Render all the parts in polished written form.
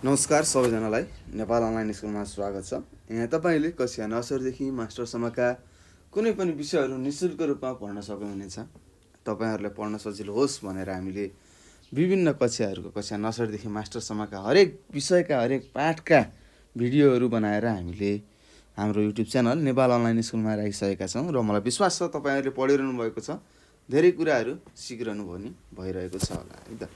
नमस्कार सबैजनालाई नेपाल अनलाइन स्कुलमा स्वागत छ। यहाँ तपाईँले कक्षा नर्सरीदेखि मास्टरसम्मका कुनै पनि विषयहरू निःशुल्क रूपमा पढ्न सक्नुहुनेछ। तपाईँहरूलाई पढ्न सजिलो होस् भनेर हामीले विभिन्न कक्षा नर्सरीदेखि मास्टरसम्मका हरेक विषयका हरेक पाठका भिडियोहरू बनाएर हामीले हाम्रो युट्युब च्यानल नेपाल अनलाइन स्कुलमा राखिसकेका छौँ र मलाई विश्वास छ तपाईँहरूले पढिरहनु भएको छ, धेरै कुराहरू सिकिरहनु भइरहेको छ होला है त।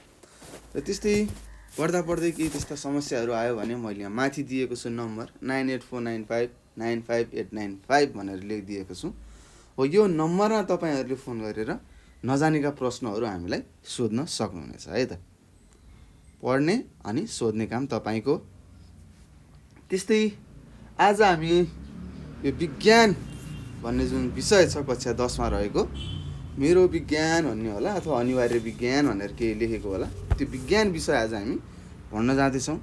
र त्यस्तै पढ्दा केही त्यस्ता समस्याहरू आयो भने मैले यहाँ माथि दिएको छु नम्बर 9849595895 भनेर लेखिदिएको छु हो। यो नम्बरमा तपाईँहरूले फोन गरेर नजानेका प्रश्नहरू हामीलाई सोध्न सक्नुहुनेछ है त। पढ्ने अनि सोध्ने काम तपाईँको। त्यस्तै आज हामी यो विज्ञान भन्ने जुन विषय छ कक्षा 10मा रहेको, मेरो विज्ञान भन्ने होला अथवा अनिवार्य विज्ञान भनेर केही लेखेको होला, त्यो विज्ञान विषय आज हामी पढ्न जाँदैछौँ।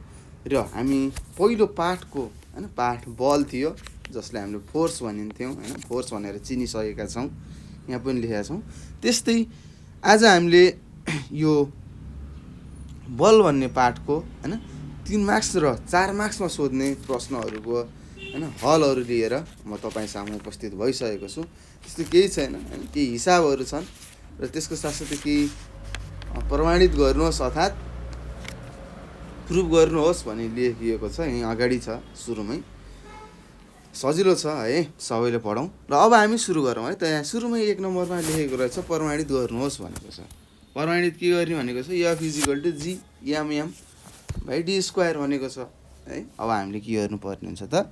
र हामी पहिलो पाठको होइन पाठ बल थियो, जसलाई हामीले फोर्स भनिन्थ्यौँ होइन, फोर्स भनेर चिनिसकेका छौँ, यहाँ पनि लेखेका छौँ। त्यस्तै आज हामीले यो बल भन्ने पाठको होइन 3 मार्क्स र 4 मार्क्समा सोध्ने प्रश्नहरूको होइन हलहरू लिएर म तपाईँ सामु उपस्थित भइसकेको छु। त्यस्तो केही छैन होइन, केही हिसाबहरू छन् र त्यसको साथसाथै केही प्रमाणित गर्नुहोस् अर्थात् प्रुभ गर्नुहोस् भनी लेखिएको छ, यहीँ अगाडि छ सुरुमै। सजिलो छ है, सबैले पढौँ। र अब हामी सुरु गरौँ है त। यहाँ सुरुमै 1 नम्बरमा लेखेको रहेछ प्रमाणित गर्नुहोस् भनेको छ। प्रमाणित के गर्ने भनेको छ, F = G/m/d² भनेको छ है। अब हामीले के गर्नुपर्ने हुन्छ त,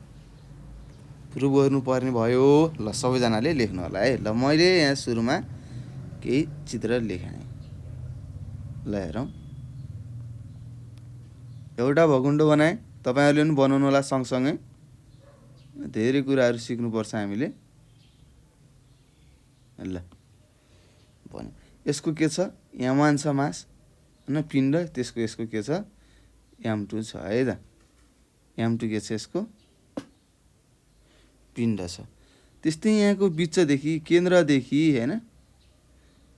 प्रुभ गर्नुपर्ने भयो। ल सबैजनाले लेख्नु होला है। ल मैले यहाँ सुरुमा केही चित्र लेखाएँ। ल हेरौँ, एउटा भकुण्डो बनाएँ। तपाईँहरूले पनि बनाउनु होला सँगसँगै, धेरै कुराहरू सिक्नुपर्छ हामीले। ल भन्यो, यसको के छ, M1 छ मास होइन पिण्ड, त्यसको यसको के छ M2 छ है त। M2 के छ, यसको पिण्ड छ। त्यस्तै यहाँको बिचदेखि केन्द्रदेखि होइन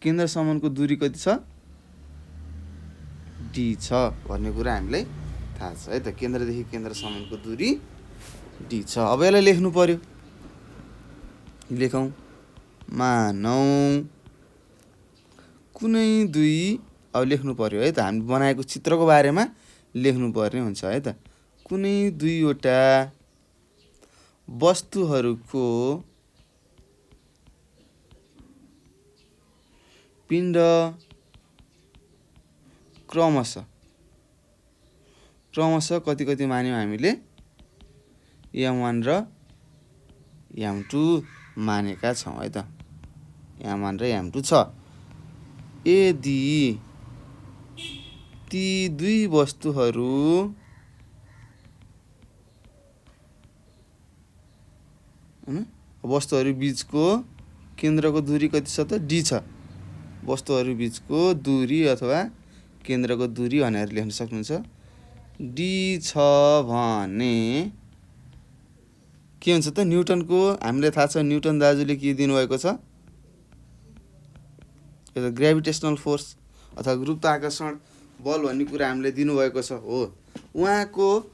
केन्द्रसम्मको दूरी कति छ, D छ भन्ने कुरा हामीलाई थाहा छ है त। केन्द्रदेखि केन्द्रसम्मको दूरी D छ। अब यसलाई लेख्नु पर्यो, लेखौँ। मानौँ कुनै दुई, अब लेख्नु पर्यो है त, हामी बनाएको चित्रको बारेमा लेख्नु पर्ने हुन्छ है त। कुनै दुईवटा वस्तुहरूको पिण्ड क्रमशः कति मान्यौँ हामीले, M1 र M2 मानेका छौँ है त। M1 र M2 छ। यदि ती दुई वस्तुहरू वस्तुहरू बीचको केन्द्रको दूरी कति छ त, D छ। वस्तुहरू बीचको दूरी अथवा केन्द्रको दूरी भनेर लेख्न सक्नुहुन्छ। D छ भने के हुन्छ त, न्युटनको हामीलाई थाहा छ, न्युटन दाजुले के दिनुभएको छ, ग्रेभिटेसनल फोर्स अथवा गुरुत्वाकर्षण बल भन्ने कुरा हामीले दिनुभएको छ हो। उहाँको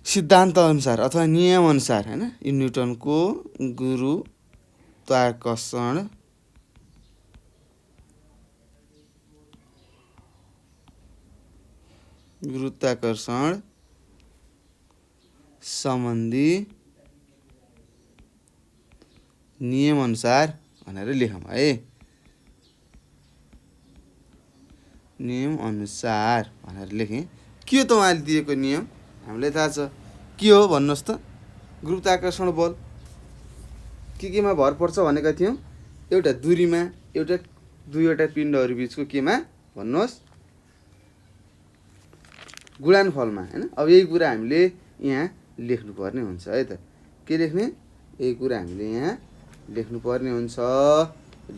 सिद्धान्त अनुसार अथवा नियम अनुसार होइन, यो न्युटनको गुरुत्वाकर्षण सम्बन्धी नियम अनुसार भनेर लेखौँ है। नियम अनुसार भनेर लेखेँ। के हो त उहाँले दिएको नियम, हामीलाई थाहा छ के हो भन्नुहोस् त। गुरुत्वाकर्षण बल केमा भर पर्छ भनेका थियौँ, एउटा दूरीमा, दुईवटा पिण्डहरू बिचको केमा भन्नुहोस्, गुणनफलमा होइन। अब यही कुरा हामीले यहाँ लेख्नुपर्ने हुन्छ है त। के लेख्ने, यही कुरा हामीले यहाँ लेख्नुपर्ने हुन्छ।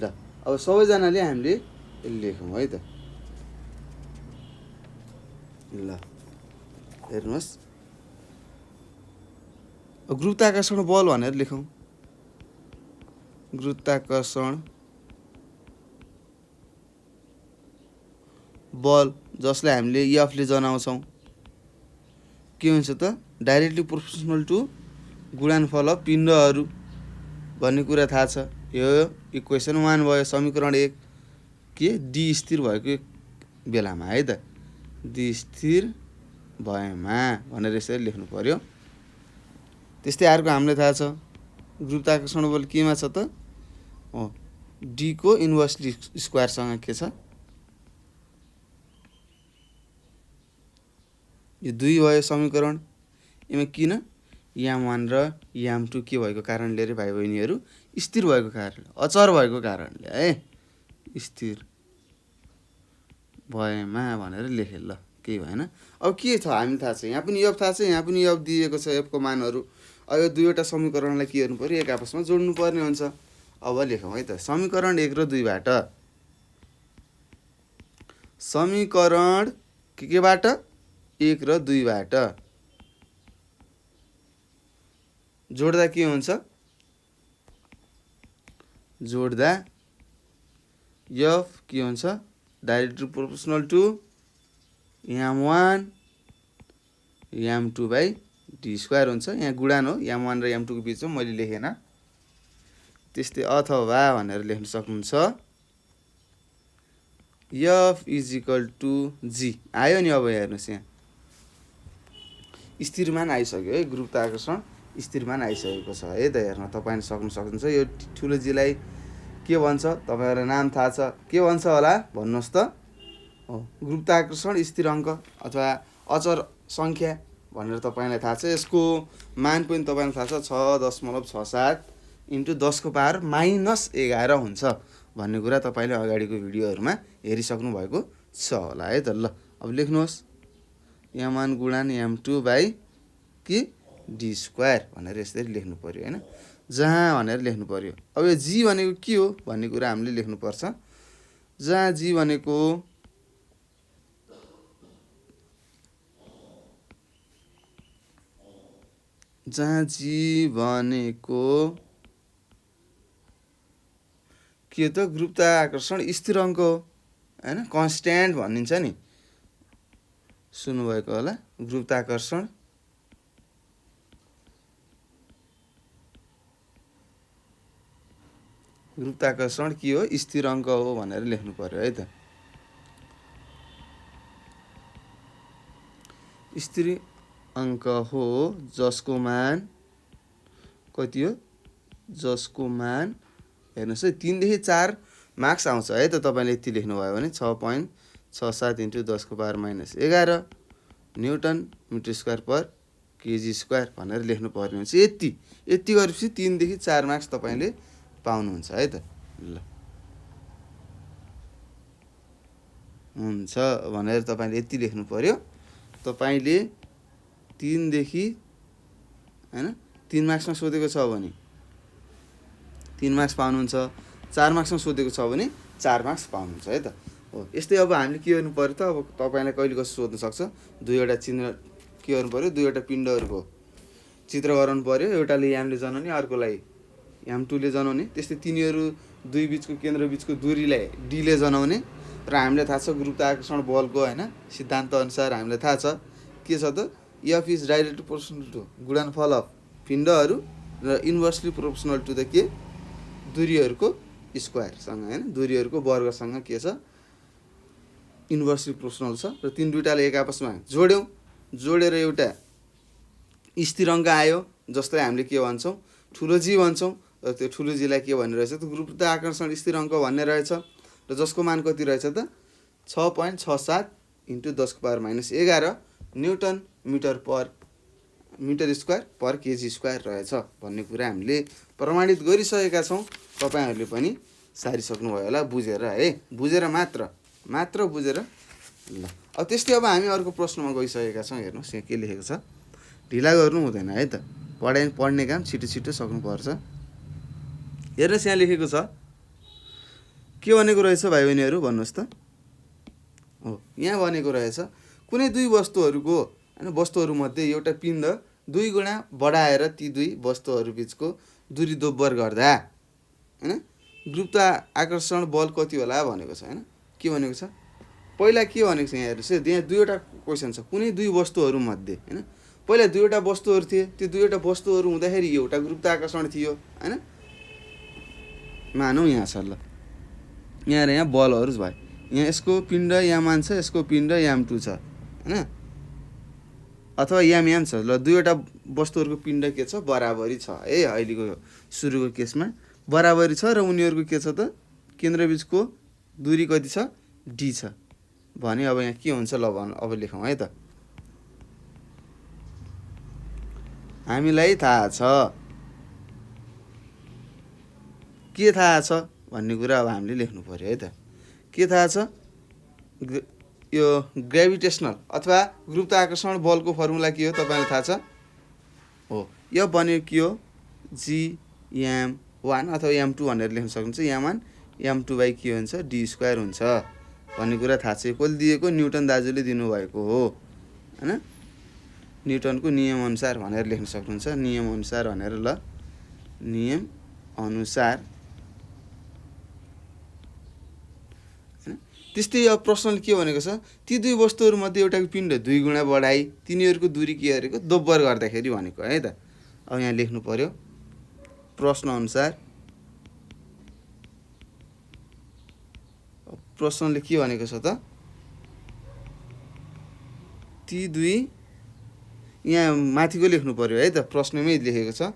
ल अब सबैजनाले हामीले लेखौँ है त। ल हेर्नुहोस्, गुरुत्वाकर्षण बल भनेर लेखौँ। गुरुत्वाकर्षण बल जसलाई हामीले F ले जनाउँछौँ के हुन्छ त डाइरेक्टली प्रोपोर्सनल टु गुणनफल अफ पिण्डहरू भन्ने कुरा थाहा छ। यो इक्वेसन 1 भयो, समीकरण 1 के डी स्थिर भएको बेलामा है त, डी स्थिर भएमा भनेर यसरी लेख्नु पर्यो। त्यस्तै अर्को हामीलाई थाहा छ गुरुत्वाकर्षण बल केमा छ त, डी को इन्भर्सली स्क्वायरसँग के छ, यो 2 भयो समीकरण। यसमा किन याम1 र याम2 के भएको कारणले रे भाइ बहिनीहरू, स्थिर भएको कारणले, अचर भएको कारणले है, स्थिर भएमा भनेर लेखे ल, केही भएन। अब के छ हामी थाहा छ, यहाँ पनि एफ थाहा छ, यहाँ पनि एफ दिएको छ, एफको मानहरू। अब यो दुईवटा समीकरणलाई के गर्नु पर्यो, एक आपसमा जोड्नु पर्ने हुन्छ। अब लेखौँ है त, समीकरण 1 र 2 बाट, समीकरण केबाट 1 र 2 बाट जोड्दा के हुन्छ, जोड्दा एफ के हुन्छ डाइरेक्टली प्रोपोर्सनल टु याम1 याम2 बाई डी स्क्वायर हुन्छ। यहाँ गुणान हो, याम1 र याम2 को बिचमा मैले लेखेन। त्यस्तै अथवा भनेर लेख्न सक्नुहुन्छ, F is equal two G आयो नि। अब हेर्नुहोस् यहाँ स्थिरमान आइसक्यो है, गुरुत्वाकर्षण स्थिरमान आइसकेको छ है त। हेर्न तपाईँले सक्नुहुन्छ, यो ठुलो जीलाई के भन्छ तपाईँहरूलाई नाम थाहा छ, के भन्छ होला भन्नुहोस् त, गुरुत्वाकर्षण स्थिराङ्क अथवा अचर सङ्ख्या भनेर तपाईँलाई थाहा छ। यसको मान पनि तपाईँलाई थाहा छ 6.67 इन्टु 10 को पावर -11 हुन्छ भन्ने कुरा तपाईँले अगाडिको भिडियोहरूमा हेरिसक्नु भएको छ होला है त। ल अब लेख्नुहोस्, याम1 गुणन याम2 बाई कि डी स्क्वायर भनेर यसरी लेख्नु पर्यो होइन, जहाँ भनेर लेख्नु पर्यो। अब यो जी भनेको के हो भन्ने कुरा हामीले लेख्नुपर्छ। जहाँ जी भनेको के त गुरुत्वाकर्षण स्थिराङ्क हो हैन, कन्स्ट्यान्ट भनिन्छ नि, सुन्नुभएको होला। गुरुत्वाकर्षण के हो, स्थिराङ्क हो भनेर लेख्नु पर्यो है त। स्थिराङ्क हो जसको मान कति हो, जसको मान हेर्नुहोस् है 3 देखि 4 मार्क्स आउँछ है त। तपाईँले यति लेख्नुभयो भने 6.67 इन्टु 10 को power -11 newton metre square per KG square भनेर लेख्नु पर्ने हुन्छ। यति गरेपछि 3 देखि 4 मार्क्स तपाईँले पाउनुहुन्छ है त। ल हुन्छ भनेर तपाईँले यति लेख्नु पर्यो। तपाईँले 3 देखि हैन 3 मार्क्समा सोधेको छ भने 3 मार्क्स पाउनुहुन्छ, 4 मार्क्समा सोधेको छ भने 4 मार्क्स पाउनुहुन्छ है त। हो यस्तै अब हामीले के गर्नु पर्यो त, अब तपाईँलाई कहिले कसो सोध्न सक्छ, दुईवटा चिन्ह के गर्नु पर्यो, दुईवटा पिण्डहरूको चित्र गराउनु पर्यो। एउटाले यामले जनाउने, अर्कोलाई याम2ले जनाउने। त्यस्तै तिनीहरू दुई बिचको केन्द्र बिचको दूरीलाई डीले जनाउने। र हामीलाई थाहा छ गुरुत्वाकर्षण बलको हैन सिद्धान्त अनुसार हामीलाई थाहा छ के छ त, F is directly proportional to गुणनफल अफ पिण्डहरू र इन्भर्सली प्रोपोर्सनल टु द के दूरीहरूको स्क्वायरसँग हैन, दूरीहरूको वर्गसँग के छ इन्भर्सली प्रोपोर्सनल छ। र तीन दुईटाले एक आपसमा जोड्यौँ, जोडेर एउटा स्थिराङ्क आयो जसलाई हामीले के भन्छौँ, ठुलो जी भन्छौँ। र त्यो ठुलो जीलाई के भन्ने रहेछ त, गुरुत्वाकर्षण स्थिराङ्क भन्ने रहेछ। र जसको मान कति रहेछ त 6.67 इन्टु 10 को power -11 newton metre square per KG square रहेछ भन्ने कुरा हामीले प्रमाणित गरिसकेका छौँ। तपाईँहरूले पनि सारिसक्नुभयो होला बुझेर है, बुझेर मात्र बुझेर। ल अब त्यस्तै अब हामी अर्को प्रश्नमा गइसकेका छौँ। हेर्नुहोस् यहाँ के लेखेको छ, ढिला गर्नु हुँदैन है त, पढ्ने काम छिटो सक्नुपर्छ। हेर्नुहोस् यहाँ लेखेको छ, के भनेको रहेछ भाइ बहिनीहरू भन्नुहोस् त। हो यहाँ भनेको रहेछ कुनै दुई वस्तुहरूको हैन, वस्तुहरूमध्ये एउटा पिण्ड 2 गुणा बढाएर ती दुई वस्तुहरू बिचको दूरी दोब्बर गर्दा हैन गुरुत्वाकर्षण बल कति होला भनेको छ हैन। के भनेको छ, पहिला के भनेको छ यहाँ हेर्नुहोस्, यहाँ दुईवटा क्वेसन छ। कुनै दुई वस्तुहरूमध्ये हैन, पहिला दुईवटा वस्तुहरू थिए, त्यो दुईवटा वस्तुहरू हुँदाखेरि एउटा गुरुत्वाकर्षण थियो हैन। मानौँ यहाँ छ ल, यहाँ र यहाँ बलहरू भयो, यहाँ यसको पिण्ड याम1 छ, यसको पिण्ड याम2 छ हैन, अथवा याम छ। ल दुईवटा वस्तुहरूको पिण्ड के छ, बराबरी छ है। अहिलेको सुरुको केसमा बराबरी छ र उनीहरूको के छ त, केन्द्रबीचको दूरी कति छ, d छ भने अब यहाँ के हुन्छ ल अब लेखौँ है त। हामीलाई थाहा छ, के थाहा छ भन्ने कुरा अब हामीले लेख्नु पर्यो है त। के थाहा छ, यो ग्रेभिटेसनल अथवा गुरुत्वाकर्षण बलको फर्मुला के हो तपाईँलाई थाहा छ हो, यो बन्यो के हो, Gm1 अथवा m2 भनेर लेख्न सक्नुहुन्छ। m1 m2 बाई के हुन्छ, d² हुन्छ भन्ने कुरा थाहा छ। कसले दिएको, न्युटन दाजुले दिनुभएको हो हैन। न्युटनको नियम अनुसार भनेर लेख्न सक्नुहुन्छ। नियम अनुसार भनेर ल, नियम अनुसार हैन। त्यस्तै अब प्रश्नले के भनेको छ, ती दुई वस्तुहरू मध्ये एउटाको पिण्ड 2 गुणा बढाई तिनीहरूको दूरी के गरेको, दोब्बर गर्दाखेरि भनेको है त। अब यहाँ लेख्नु पर्यो प्रश्न अनुसार, प्रश्नले के भनेको छ त, ती दुई, यहाँ माथिको लेख्नु पर्यो है त, प्रश्नमै लेखेको छ।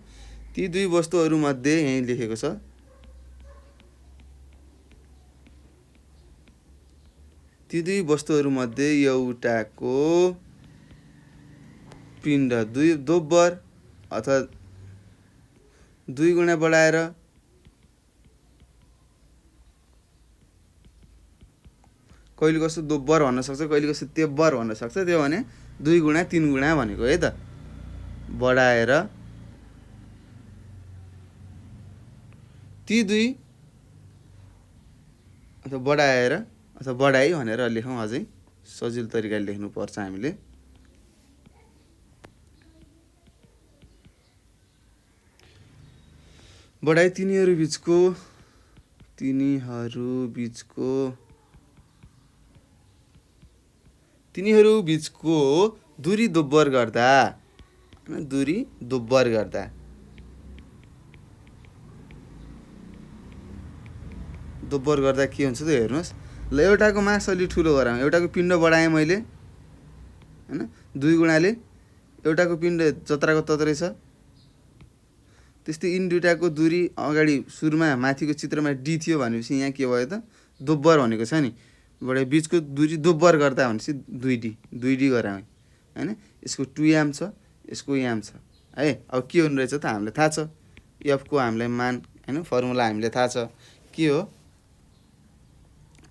ती दुई वस्तुहरू मध्ये यही लेखेको छ, ती दुई वस्तुहरू मध्ये एउटाको पिण्ड 2 दोब्बर अथवा 2 गुणा बढाएर कहिले कस्तो दोब्बर भन्न सक्छ, कहिले कस्तो तेब्बर भन्न सक्छ। त्यो भने 2 गुणा 3 गुणा भनेको है त, बढाएर ती दुई अथवा बढाएर अथवा बढाई भनेर लेखौँ, अझै सजिलो तरिकाले लेख्नुपर्छ हामीले। बढाई तिनीहरू बिचको दूरी दोब्बर गर्दा, दूरी दोब्बर गर्दा के हुन्छ त हेर्नुहोस् ल। एउटाको मास अलि ठुलो गराउँ, एउटाको पिण्ड बढाएँ मैले हैन, 2 गुणाले एउटाको पिण्ड जत्राको तत्रै छ। त्यस्तै यिन दुईटाको दूरी अगाडि सुरुमा माथिको चित्रमा d थियो भनेपछि यहाँ के भयो त, दोब्बर भनेको छ नि, बढाई बिचको दूरी दोब्बर गर्दा भनेपछि 2d गराएँ हैन। यसको 2m छ, यसको m छ है। अब के हुने रहेछ त हामीलाई थाहा छ, f को हामीलाई मान हैन, फर्मुला हामीलाई थाहा छ के हो,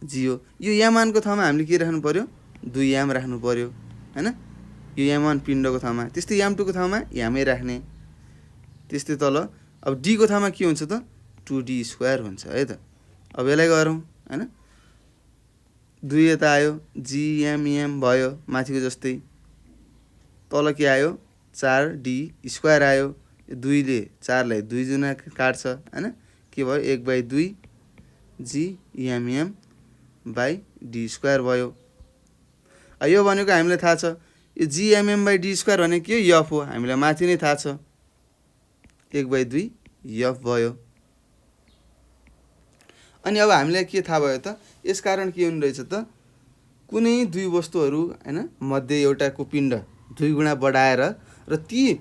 g हो। यो m1 को ठाउँमा हामीले के राख्नु पर्यो, 2m राख्नु पर्यो हैन, यो m1 पिण्डको ठाउँमा। त्यस्तै m2 को ठाउँमा m राख्ने। त्यस्तै तल अब d को ठाउँमा के हुन्छ त, 2d² हुन्छ है त। अब यसलाई गरौँ हैन, 2 यता आयो, gm भयो माथिको जस्तै, तल के आयो, 4d² आयो। 2 ले 4 लाई 2 गुणा काट्छ हैन, के भयो, 1/2 gm बाई d² भयो। यो भनेको हामीलाई थाहा छ, यो gm बाई d² भनेको के हो, f हो, हामीलाई माथि नै थाहा छ, 1/2 f भयो। अनि अब हामीलाई के थाहा भयो त, यसकारण के हुने रहेछ त, कुनै दुई वस्तुहरू हैन मध्ये एउटाको पिण्ड 2 गुणा बढाएर र ती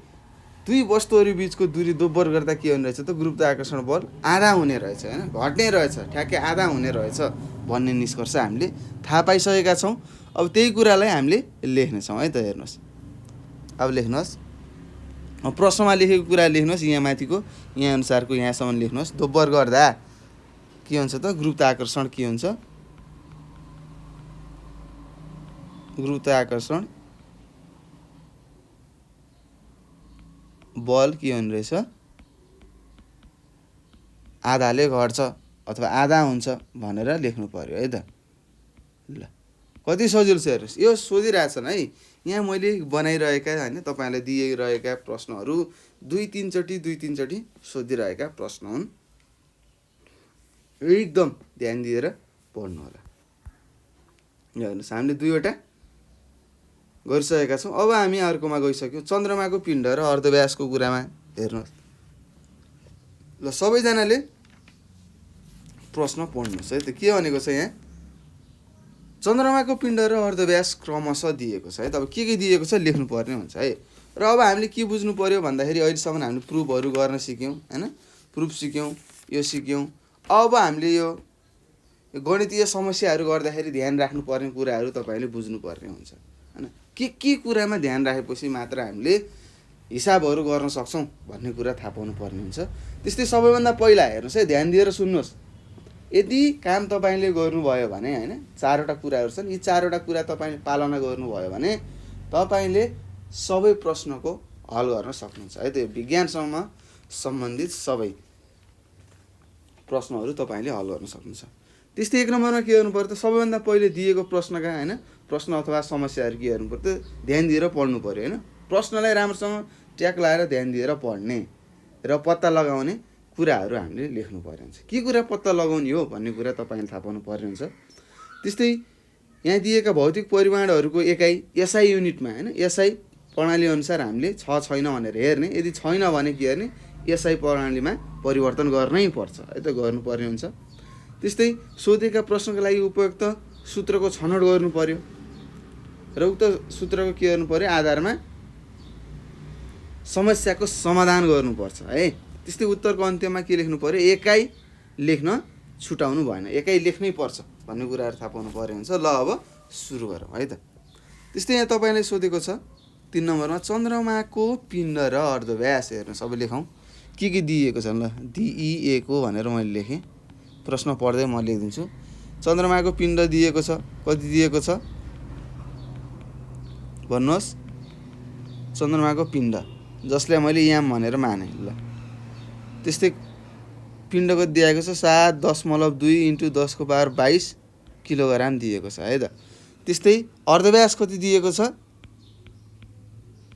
दुई वस्तुहरू बिचको दूरी दोब्बर गर्दा के हुने रहेछ त, गुरुत्वाकर्षण बल आधा हुने रहेछ हैन, घट्ने रहेछ, ठ्याक्कै आधा हुने रहेछ भन्ने निष्कर्ष हामीले थाहा पाइसकेका छौँ। अब त्यही कुरालाई हामीले लेख्नेछौँ है त। हेर्नुहोस् अब लेख्नुहोस्, प्रश्नमा लेखेको कुरा लेख्नुहोस्, यहाँ माथिको यहाँ अनुसारको यहाँसम्म लेख्नुहोस्। दोब्बर गर्दा के हुन्छ त, गुरुत्वाकर्षण के हुन्छ, गुरुत्वाकर्षण बल के हुने रहेछ, आधाले घट्छ अथवा आधा हुन्छ भनेर लेख्नु पर्यो है त। ल कति सजिलो छ हेर्नुहोस्, यो सोधिरहेछन् है, यहाँ मैले बनाइरहेका हैन, तपाईँलाई दिइरहेका प्रश्नहरू 2-3 चोटि सोधिरहेका प्रश्न हुन्। एकदम ध्यान दिएर पढ्नु होला। हेर्नुहोस् हामीले दुईवटा गरिसकेका छौँ। अब हामी अर्कोमा गइसक्यौँ, चन्द्रमाको पिण्ड र अर्धव्यासको कुरामा हेर्नुहोस्। ल सबैजनाले प्रश्न पढ्नुहोस् है त, के भनेको छ यहाँ? चन्द्रमाको पिण्ड र अर्धव्यास क्रमशः दिएको छ है त। अब के दिएको छ लेख्नु पर्ने हुन्छ है। र अब हामीले के बुझ्नु पर्यो भन्दाखेरि अहिलेसम्म हामीले प्रुफहरू गर्न सिक्यौँ होइन, प्रुफ सिक्यौँ, यो सिक्यौँ। अब हामीले यो गणितीय समस्याहरू गर्दाखेरि ध्यान राख्नुपर्ने कुराहरू तपाईँले बुझ्नुपर्ने हुन्छ होइन। के कुरामा ध्यान राखेपछि मात्र हामीले हिसाबहरू गर्न सक्छौँ भन्ने कुरा थाहा पाउनु पर्ने हुन्छ। त्यस्तै सबैभन्दा पहिला हेर्नुहोस् है, ध्यान दिएर सुन्नुहोस्। यदि काम तपाईँले गर्नुभयो भने होइन, चारवटा कुराहरू छन्, यी चारवटा कुरा तपाईँले पालना गर्नुभयो भने तपाईँले सबै प्रश्नको हल गर्न सक्नुहुन्छ है। त्यो विज्ञानसँग सम्बन्धित सबै प्रश्नहरू तपाईँले हल गर्न सक्नुहुन्छ। त्यस्तै 1 नम्बरमा के गर्नु पर्यो त, सबैभन्दा पहिले दिएको प्रश्नका होइन प्रश्न अथवा समस्याहरू के गर्नु पर्यो त, ध्यान दिएर पढ्नु पर्यो होइन। प्रश्नलाई राम्रोसँग ट्याक लगाएर ध्यान दिएर पढ्ने र पत्ता लगाउने कुराहरू हामीले लेख्नु पर्ने हुन्छ। के कुरा पत्ता लगाउने हो भन्ने कुरा तपाईँले थाहा पाउनु पर्ने हुन्छ। त्यस्तै यहाँ दिएका भौतिक परिमाणहरूको एकाइ एसआई युनिटमा होइन, एसआई प्रणाली अनुसार हामीले छ छैन भनेर हेर्ने। यदि छैन भने के गर्ने, एसआई प्रणालीमा परिवर्तन गर्नै पर्छ है त, गर्नुपर्ने हुन्छ। त्यस्तै सोधेका प्रश्नका लागि उपयुक्त सूत्रको छनौट गर्नु पर्यो र उक्त सूत्रको के गर्नु पर्यो, आधारमा समस्याको समाधान गर्नुपर्छ है। त्यस्तै उत्तरको अन्त्यमा के लेख्नु पर्यो, एकाइ लेख्न छुटाउनु भएन, एकाइ लेख्नै पर्छ भन्ने कुराहरू थाहा पाउनु पर्ने हुन्छ। ल अब सुरु गरौँ है त। त्यस्तै यहाँ तपाईँलाई सोधेको छ 3 नम्बरमा चन्द्रमाको पिण्ड र अर्धव्यास हेर्नुहोस्। अब लेखौँ के दिएको छ। ल दिइएको भनेर मैले लेखेँ, प्रश्न पढ्दै म लेखिदिन्छु। चन्द्रमाको पिण्ड दिएको छ, कति दिएको छ भन्नुहोस्। चन्द्रमाको पिण्ड जसलाई मैले याम भनेर माने। ल त्यस्तै पिण्ड कति दिएको छ, 7.2 × 10⁻22 किलोग्राम दिएको छ है त। त्यस्तै अर्धव्यास कति दिएको छ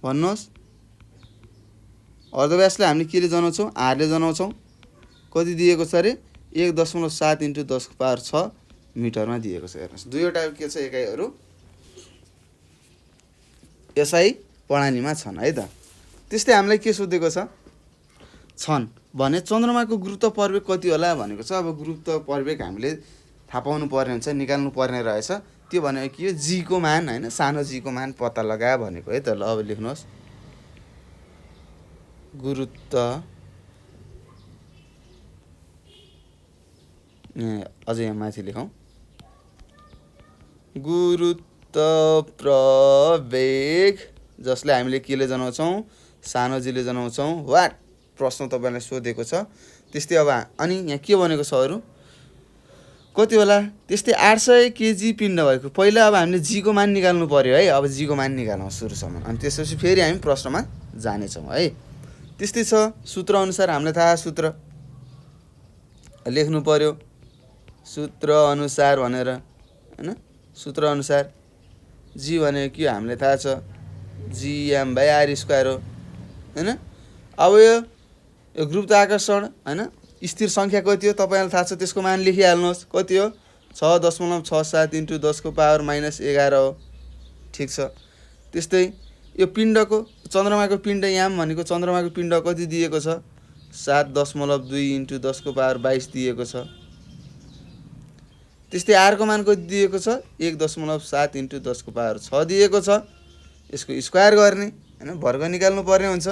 भन्नुहोस्। अर्धव्यासलाई हामीले केले जनाउँछौँ, आरले जनाउँछौँ। कति दिएको छ अरे, 1.7 × 10⁻6 मिटरमा दिएको छ। हेर्नुहोस् दुईवटा के छ एकाइहरू एसआई प्रणालीमा छन् है त। त्यस्तै हामीलाई के सोधेको छ, छन् भने चन्द्रमाको गुरुत्व प्रवेग कति होला भनेको छ। अब गुरुत्व प्रवेग हामीले थाहा पाउनु पर्ने हुन्छ, निकाल्नु पर्ने रहेछ। त्यो भनेको के हो, जीको मान होइन, सानो जीको मान पत्ता लगा भनेको है त। ल अब लेख्नुहोस्, गुरुत्व अझै यहाँ माथि लेखौँ, गुरुत्व प्रवेग जसले हामीले केले जनाउँछौँ, सानो जीले जनाउँछौँ। वाट प्रश्न तपाईँलाई सोधेको छ। त्यस्तै अब अनि यहाँ के भनेको छ अरू कति होला, त्यस्तै 800 केजी पिण्ड भएको। पहिला अब हामीले जीको मान निकाल्नु पर्यो है। अब जीको मान निकाल्नु सुरुसम्म, अनि त्यसपछि फेरि हामी प्रश्नमा जानेछौँ है। त्यस्तै छ सूत्रअनुसार हामीलाई थाहा, सूत्र लेख्नु पर्यो, सूत्र अनुसार भनेर होइन। सूत्रअनुसार जी भनेको के हामीलाई थाहा छ, gm/r² हो होइन। अब यो गुरुत्वाकर्षण होइन, स्थिर सङ्ख्या कति हो तपाईँलाई थाहा छ, त्यसको मान लेखिहाल्नुहोस्। कति हो, 6.67 × 10⁻11 हो। ठिक छ। त्यस्तै यो पिण्डको, चन्द्रमाको पिण्ड याम भनेको चन्द्रमाको पिण्ड कति दिएको छ, 7.2 × 10⁻22 दिएको छ। त्यस्तै आरको मान कति दिएको छ, 1.7 × 10⁻6 दिएको छ। यसको स्क्वायर गर्ने होइन, वर्ग निकाल्नु पर्ने हुन्छ।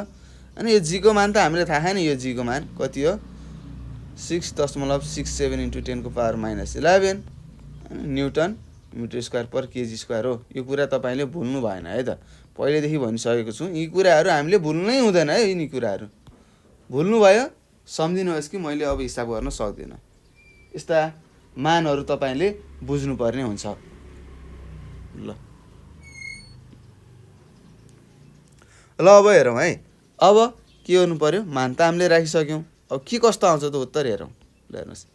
अनि यो जीको मान त हामीलाई थाहा छैन, यो जीको मान कति हो, 6.67 × 10⁻11 newton metre square per KG square हो। यो कुरा तपाईँले भुल्नु भएन है त, पहिलेदेखि भनिसकेको छु। यी कुराहरू हामीले भुल्नै हुँदैन है। यिनी कुराहरू भुल्नुभयो सम्झिनुहोस् कि मैले अब हिसाब गर्न सक्दिनँ। यस्ता मानहरू तपाईँले बुझ्नुपर्ने हुन्छ। ल अब हेरौँ है। अब के गर्नु पर्यो, मान त हामीले राखिसक्यौँ। अब के कस्तो आउँछ त उत्तर हेरौँ। ल हेर्नुहोस्,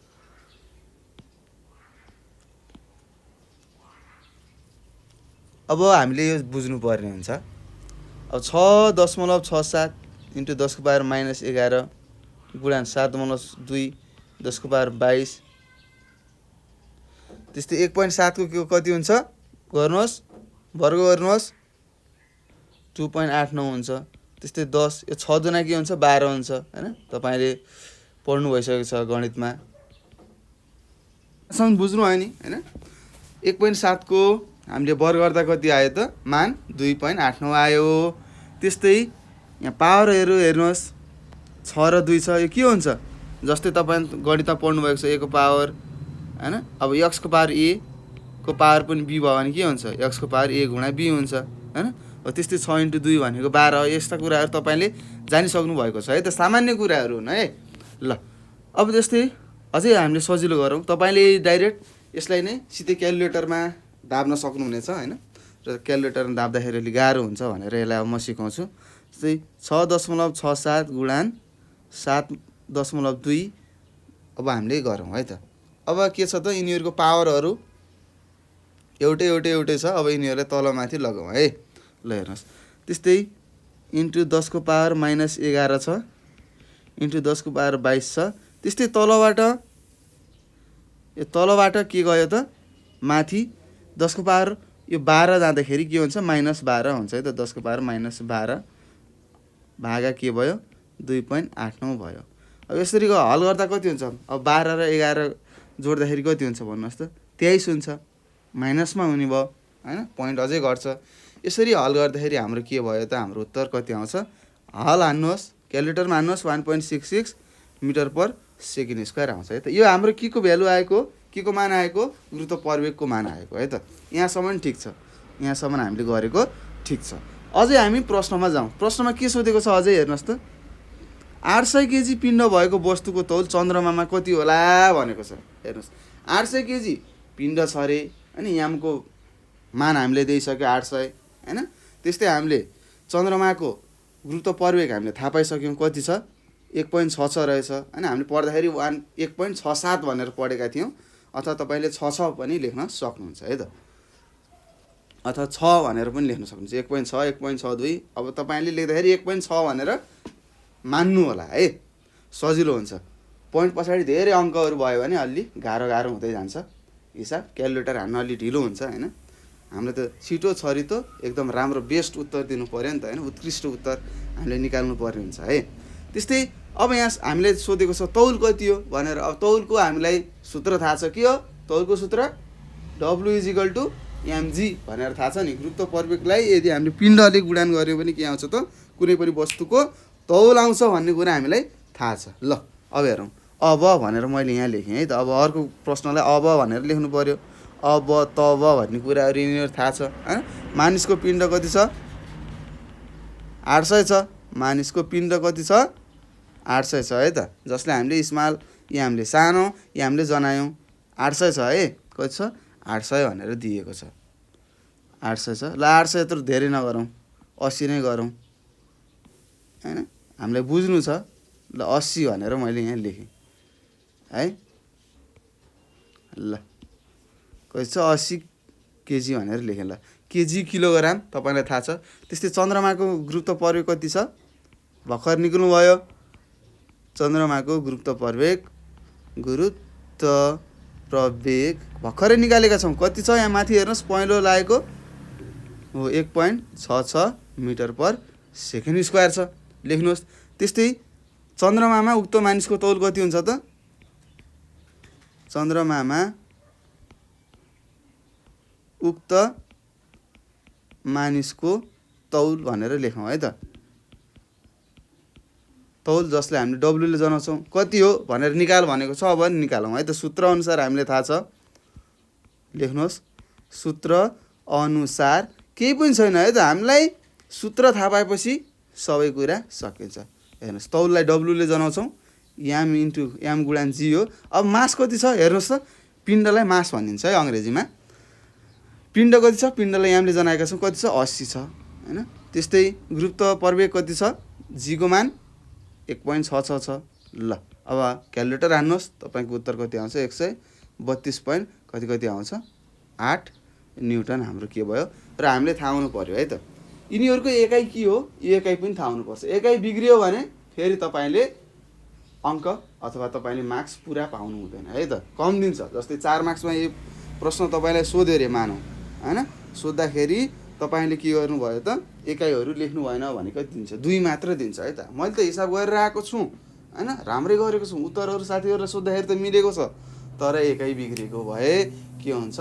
अब हामीले यो बुझ्नुपर्ने हुन्छ। अब 6.67 × 10⁻11 गुणा 7.2 10⁻22 त्यस्तै 1.7 को कति हुन्छ गर्नुहोस्, वर्ग गर्नुहोस्। 2.89 हुन्छ। त्यस्तै 10 यो 6 दुना के हुन्छ 12 हुन्छ हैन। तपाईले पढ्नु भइसकेको छ गणितमा। सम बुझ्नु भयो नि हैन। 1.7 को हामीले वर्ग गर्दा कति आयो त मान 2.89 आयो। त्यस्तै यहाँ पावरहरु हेर्नुहोस् 6 र 2 छ। यो के हुन्छ जस्तै तपाईं गणितमा पढ्नु भएको छ a को पावर हैन। अब x को पावर a को पावर पनि b भयो भने के हुन्छ x को पावर a गुणा b हुन्छ हैन। त्यस्तै 6 × 2 भनेको 12 हो। यस्ता कुराहरु तपाईले जानिसक्नु भएको छ है त, सामान्य कुराहरु हुन् है। ल अब जस्तै अझै हामीले सजिलो गरौँ। तपाईले डाइरेक्ट यसलाई नै सिधै क्याल्कुलेटरमा दाब्न सक्नुहुनेछ हैन। र क्याल्कुलेटरमा दाब्दाखेरि अलि गाह्रो हुन्छ भनेर यसलाई अब म सिकाउँछु। जस्तै 6.67 गुणन 7.2 अब हामीले गरौँ है त। अब के छ त यिनीहरुको पावरहरु एउटै छ। अब यिनीहरुलाई तलमाथि लगाउँ है। ल हेर्नुस् त्यस्तै इन्टु 10 को पावर -11 छ इन्टु 10 को पावर 22 छ। त्यस्तै तलबाट के गयो त माथि 10 को पावर यो 12 जाँदाखेरि के हुन्छ -12 हुन्छ है त। 10 को पावर -12 भागा के भयो 2.89 भयो। अब यसरी हल गर्दा कति हुन्छ अब 12 र 11 जोड्दाखेरि कति हुन्छ भन्नुस् त 23 हुन्छ। माइनसमा हुने भयो हैन, पोइन्ट अझै घट्छ। यसरी हल गर्दाखेरि हाम्रो के भयो त हाम्रो उत्तर कति आउँछ। हल हान्नुहोस् क्याल्कुलेटरमा हान्नुहोस् 1.66 मिटर पर सेकेन्ड स्क्वायर आउँछ है त। यो हाम्रो के को भ्यालु आएको, के को मान आएको गुरुत्व प्रवेगको मान आएको है त। यहाँसम्म ठिक छ, यहाँसम्म हामीले गरेको ठिक छ। अझै हामी प्रश्नमा जाउँ। प्रश्नमा के सोधेको छ अझै हेर्नुस् त 800 केजी पिण्ड भएको वस्तुको तौल चन्द्रमामा कति होला भनेको छ। हेर्नुस् 800 केजी पिण्ड छ रे हैन। यामको मान हामीले दिइसक्यो 800 हैन। त्यस्तै हामीले चन्द्रमाको गुरुत्व प्रवेग हामीले थाहा पाइसक्यौं कति छ 1.66 रहेछ हैन। हामीले पढ्दाखेरि 1.67 भनेर पढेका थियौं। अथवा तपाईले 66 पनि लेख्न सक्नुहुन्छ है त, अथवा 6 भनेर पनि लेख्न सक्नुहुन्छ। 1.6 1.62 अब तपाईले लेख्दाखेरि 1.6 भनेर मान्नु होला है, सजिलो हुन्छ। पोइन्ट पछाडी धेरै अंकहरु भयो भने अलि गाह्रो हुँदै जान्छ हिसाब। क्याल्कुलेटर हान्न अलि ढिलो हुन्छ हैन। हामीले त छिटो छरितो एकदम राम्रो बेस्ट उत्तर दिनु पर्यो नि त हैन। उत्कृष्ट उत्तर हामीले निकाल्नु पर्ने हुन्छ है। त्यस्तै अब यहाँ हामीले सोधेको छ तौल कति हो भनेर। अब तौलको हामीलाई सूत्र थाहा छ के हो। तौलको सूत्र W = mg भनेर थाहा छ नि। गुरुत्व प्रवेगलाई यदि हामीले पिण्डले गुणन गर्यो भने के आउँछ त कुनै पनि वस्तुको तौल आउँछ भन्ने कुरा हामीलाई थाहा छ। ल अब हेरौँ। अब भनेर मैले यहाँ लेखेँ है त। अब अर्को प्रश्नलाई अब भनेर लेख्नु पर्यो। अब तब भन्ने कुराहरु यिनीहरु थाहा छ हैन। मानिसको पिण्ड कति छ 800 छ। मानिसको पिण्ड कति छ 800 छ है त। जसले हामीले स्मल या हामीले सानो या हामीले जनायौं 800 छ है। कति छ 800 भनेर दिएको छ। 800 छ। ल 800 यत्रो धेरै नगरौँ 80 नै गरौँ हैन। हामीलाई बुझ्नु छ। ल 80 भनेर मैले यहाँ लेखेँ है। ल कति छ 80 केजी भनेर लेखेँ। ल केजी किलोग्राम तपाईलाई थाहा छ। त्यस्तै चन्द्रमाको गुरुत्व प्रवेग कति छ भर्खर निकाल्नु भयो। चन्द्रमाको गुरुत्व प्रवेग भर्खरै निकालेका छौं। कति छ यहाँ माथि हेर्नुस् पहेँलो लागेको हो 1.66 मिटर पर सेकेन्ड स्क्वायर छ। लेख्नुहोस्। त्यस्तै चन्द्रमामा उक्त मानिसको तौल कति हुन्छ त। चन्द्रमामा उक्त मानिसको तौल भनेर लेखौँ है त। तौल जसले हामीले W ले जनाउँछौं कति हो भनेर निकाल भनेको छ। अब निकालौँ है त। सूत्र अनुसार हामीले थाहा छ। लेख्नुहोस् सूत्र अनुसार केही पनि छैन है त। हामीलाई सूत्र थाहा पाएपछि सबै कुरा सकिन्छ। हेर्नुस् तौललाई W ले जनाउँछौं m * m गुणन g हो। अब मास कति छ हेर्नुस् त। पिण्डलाई मास भनिन्छ है अंग्रेजीमा। पिण्ड कति छ पिण्डलाई m ले जनाएका छौं कति छ 80 छ हैन। त्यस्तै गुरुत्व प्रवेग कति छ g को मान 1.66 छ। ल अब क्याल्कुलेटर हान्नुहोस् तपाईको उत्तर कति आउँछ 132 पोइन्ट कति आउँछ 8 न्युटन हाम्रो के भयो र हामीले थाहा हुनु पर्यो है त। यिनीहरुको एकाइ के हो यो एकाइ पनि थाहा हुनु पर्छ। एकाइ बिग्रियो भने फेरि तपाईले अंक अथवा तपाईले मार्क्स पुरा पाउनु हुँदैन है त, कम दिन्छ। जस्तै 4 मार्क्समा यो प्रश्न तपाईलाई सोध्यो रे मानौ हैन। सोध्दाखेरि तपाईले के गर्नु भयो त एकाइहरू लेख्नु भएन भने कति दिन्छ 2 मात्र दिन्छ है त। मैले त हिसाब गरेर आएको छु हैन, राम्रै गरेको छु, उत्तरहरू साथीहरूलाई सोद्धाखेरि त मिलेको छ। तर एकाइ बिग्रेको भए के हुन्छ,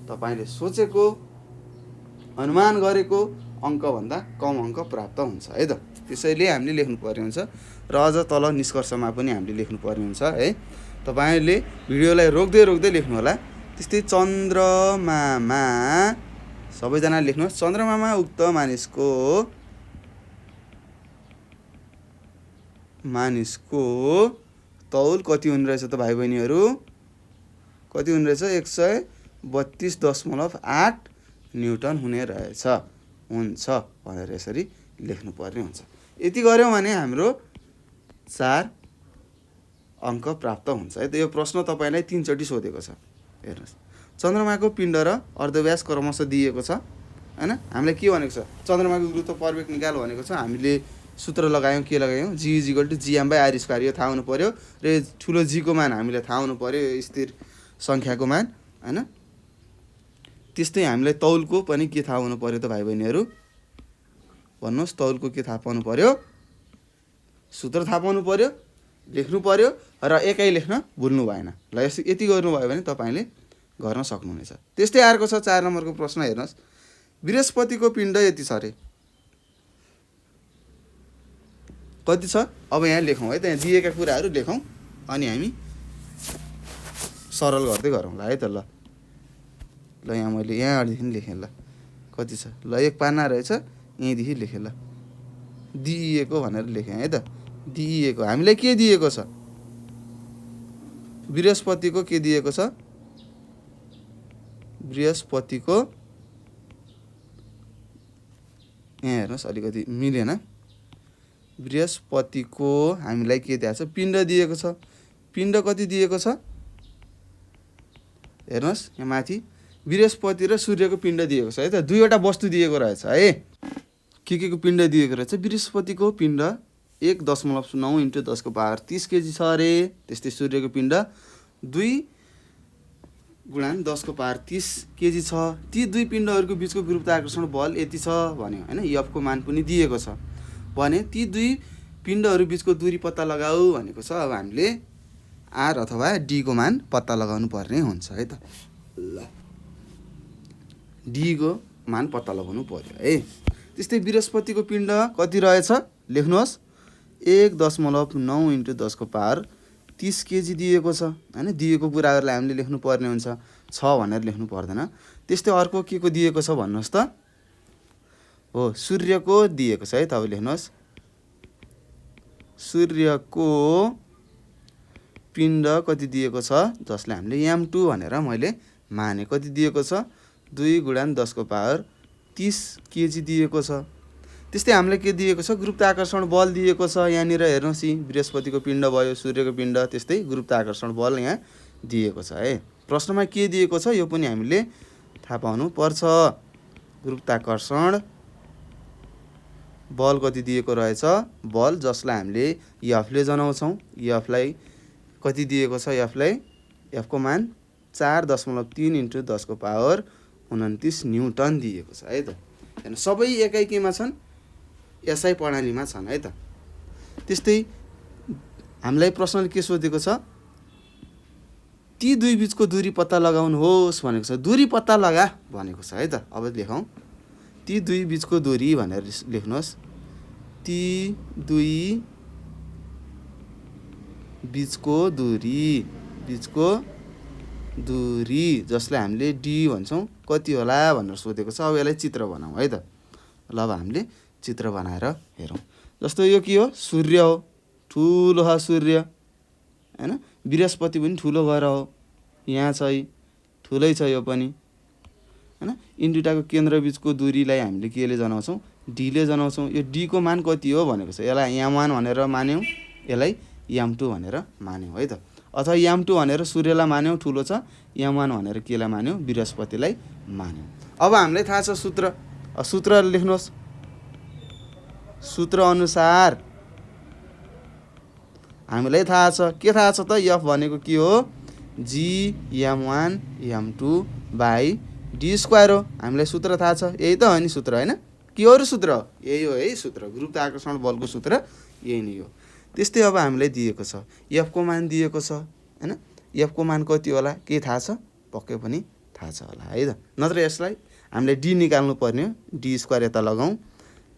तपाईँले सोचेको अनुमान गरेको अङ्कभन्दा कम अङ्क प्राप्त हुन्छ है त। त्यसैले हामीले लेख्नुपर्ने हुन्छ र अझ तल निष्कर्षमा पनि हामीले लेख्नुपर्ने हुन्छ है। तपाईँले भिडियोलाई रोक्दै रोक्दै लेख्नु होला। त्यस्तै चन्द्रमामा, सबैजना लेख्नुहोस्, चन्द्रमामा उक्त मानिसको तौल कति हुने रहेछ त भाइ बहिनीहरू? कति हुने रहेछ? 132.8 न्युटन हुने रहेछ, हुन्छ भनेर यसरी लेख्नुपर्ने हुन्छ। यति गऱ्यौँ भने हाम्रो 4 अङ्क प्राप्त हुन्छ है त। यो प्रश्न तपाईँलाई 3 चोटि सोधेको छ। हेर्नुहोस्, चन्द्रमाको पिण्ड र अर्धव्यास क्रमशः दिएको छ हैन। हामीलाई के भनेको छ? चन्द्रमाको गुरुत्व प्रवेग निकाल भनेको छ। हामीले सूत्र लगायौँ, के लगायौँ? G = gm/r²। यो थाहा हुनु पर्यो र ठुलो जी को मान हामीलाई थाहा हुनु पर्यो, स्थिर सङ्ख्याको मान हैन। त्यस्तै हामीलाई तौलको पनि के थाहा हुनु पर्यो त भाइ बहिनीहरू? भन्नुहोस्, तौलको के थाहा पाउनु पर्यो? सूत्र थाहा पाउनु पर्यो, लेख्नु पर्यो र एकाइ लेख्न भुल्नु भएन। ल यति गर्नुभयो भने तपाईँले गर्न सक्नुहुनेछ। त्यस्तै अर्को छ 4 नम्बरको प्रश्न। हेर्नुहोस्, बृहस्पतिको पिण्ड यति छ अरे, कति छ? अब यहाँ लेखौँ है त, यहाँ दिएका कुराहरू लेखौँ अनि हामी सरल गर्दै गरौँला है त। ल यहाँ मैले यहाँदेखि लेखेँ। ल कति छ? ल 1 पाना रहेछ, यहीँदेखि लेखेँ। ल दिइएको भनेर लेखेँ है त। दिइएको हामीलाई के दिएको छ? बृहस्पतिको के दिएको छ? बृहस्पतिको यहाँ हेर्नुहोस्, अलिकति मिलेन। बृहस्पतिको हामीलाई के दिएको छ? पिण्ड दिएको छ। पिण्ड कति दिएको छ? हेर्नुहोस् यहाँ माथि बृहस्पति र सूर्यको पिण्ड दिएको छ है त। 2वटा वस्तु दिएको रहेछ है। के को पिण्ड दिएको रहेछ? बृहस्पतिको पिण्ड 1.9 × 10⁻30 केजी छ अरे। त्यस्तै सूर्यको पिण्ड 2 × 10⁻30 केजी छ। ती 2 पिण्डहरूको बिचको गुरुत्वाकर्षण बल यति छ भन्यो हैन। F को मान पनि दिएको छ भने ती 2 पिण्डहरू बिचको दूरी पत्ता लगाऊ भनेको छ। अब हामीले R अथवा D को मान पत्ता लगाउनु पर्ने हुन्छ है त। ल D को मान पत्ता लगाउनु पर्यो है। त्यस्तै बृहस्पतिको पिण्ड कति रहेछ? लेख्नुहोस्, 1.9 × 10⁻30 केजी दिएको छ हैन। दिएको कुराहरूलाई हामीले लेख्नु पर्ने हुन्छ, 6 भनेर लेख्नु पर्दैन। त्यस्तै अर्को के को दिएको छ भन्नुहोस् त? हो, सूर्यको दिएको छ है त। अब लेख्नुहोस्, सूर्यको पिण्ड कति दिएको छ? जसले हामीले m2 भनेर मैले माने। कति दिएको छ? 2 × 10⁻30 केजी दिएको छ। त्यस्तै हामीलाई के दिएको छ? गुरुत्वाकर्षण बल दिएको छ। यहाँनिर हेर्नुहोस्, बृहस्पतिको पिण्ड भयो, सूर्यको पिण्ड, त्यस्तै गुरुत्वाकर्षण बल यहाँ दिएको छ है। प्रश्नमा के दिएको छ यो पनि हामीले थाहा पाउनु पर्छ। गुरुत्वाकर्षण बल कति दिएको रहेछ? बल जसलाई हामीले F ले जनाउँछौँ। F लाई कति दिएको छ? F को मान 4.3 × 10⁻29 न्युटन दिएको छ है त। हैन, सबै एकाइ केमा छन्? SI प्रणालीमा छन् है त। त्यस्तै हामीलाई प्रश्नले के सोधेको छ? ती 2 बिचको दूरी पत्ता लगाउनुहोस् भनेको छ। दूरी पत्ता लगा भनेको छ है त। अब लेखौँ, ती 2 बिचको दूरी भनेर लेख्नुहोस्। ती 2 बिचको दूरी जसलाई हामीले D भन्छौँ कति होला भनेर सोधेको छ। अब यसलाई चित्र बनाऊ है त। ल अब हामीले चित्र बनाएर हेरौँ। जस्तो यो के हो? सूर्य हो, ठुलो ह सूर्य हैन। बृहस्पति पनि ठुलो भएर हो, यहाँ छ, ठुलै छ यो पनि हैन। यिन दुईटाको केन्द्रबिचको दूरीलाई हामीले के ले जनाउँछौँ? D ले जनाउँछौँ। यो D को मान कति हो भनेको छ? यसलाई m1 भनेर मान्यौँ, यसलाई m2 भनेर मान्यौँ है त। अथवा m2 भनेर सूर्यलाई मान्यौँ ठुलो छ, m1 भनेर केलाई मान्यौँ? बृहस्पतिलाई मान्यौँ। अब हामीलाई थाहा छ सूत्र। सूत्र लेख्नुहोस्। सूत्र अनुसार हामीलाई थाहा छ, के थाहा छ त? F भनेको के हो? gm1 m2/d² हो। हामीलाई सूत्र थाहा छ, यही त हो नि सूत्र हैन। के अरू सूत्र यही हो है सूत्र, गुरुत्वाकर्षण बलको सूत्र यही नै हो। त्यस्तै अब हामीलाई दिएको छ एफको मान दिएको छ हैन, एफको मान कति होला के थाहा छ, पक्कै पनि थाहा छ होला है त। नत्र यसलाई हामीले डी निकाल्नु पर्ने हो, डी स्क्वायर यता लगाउँ,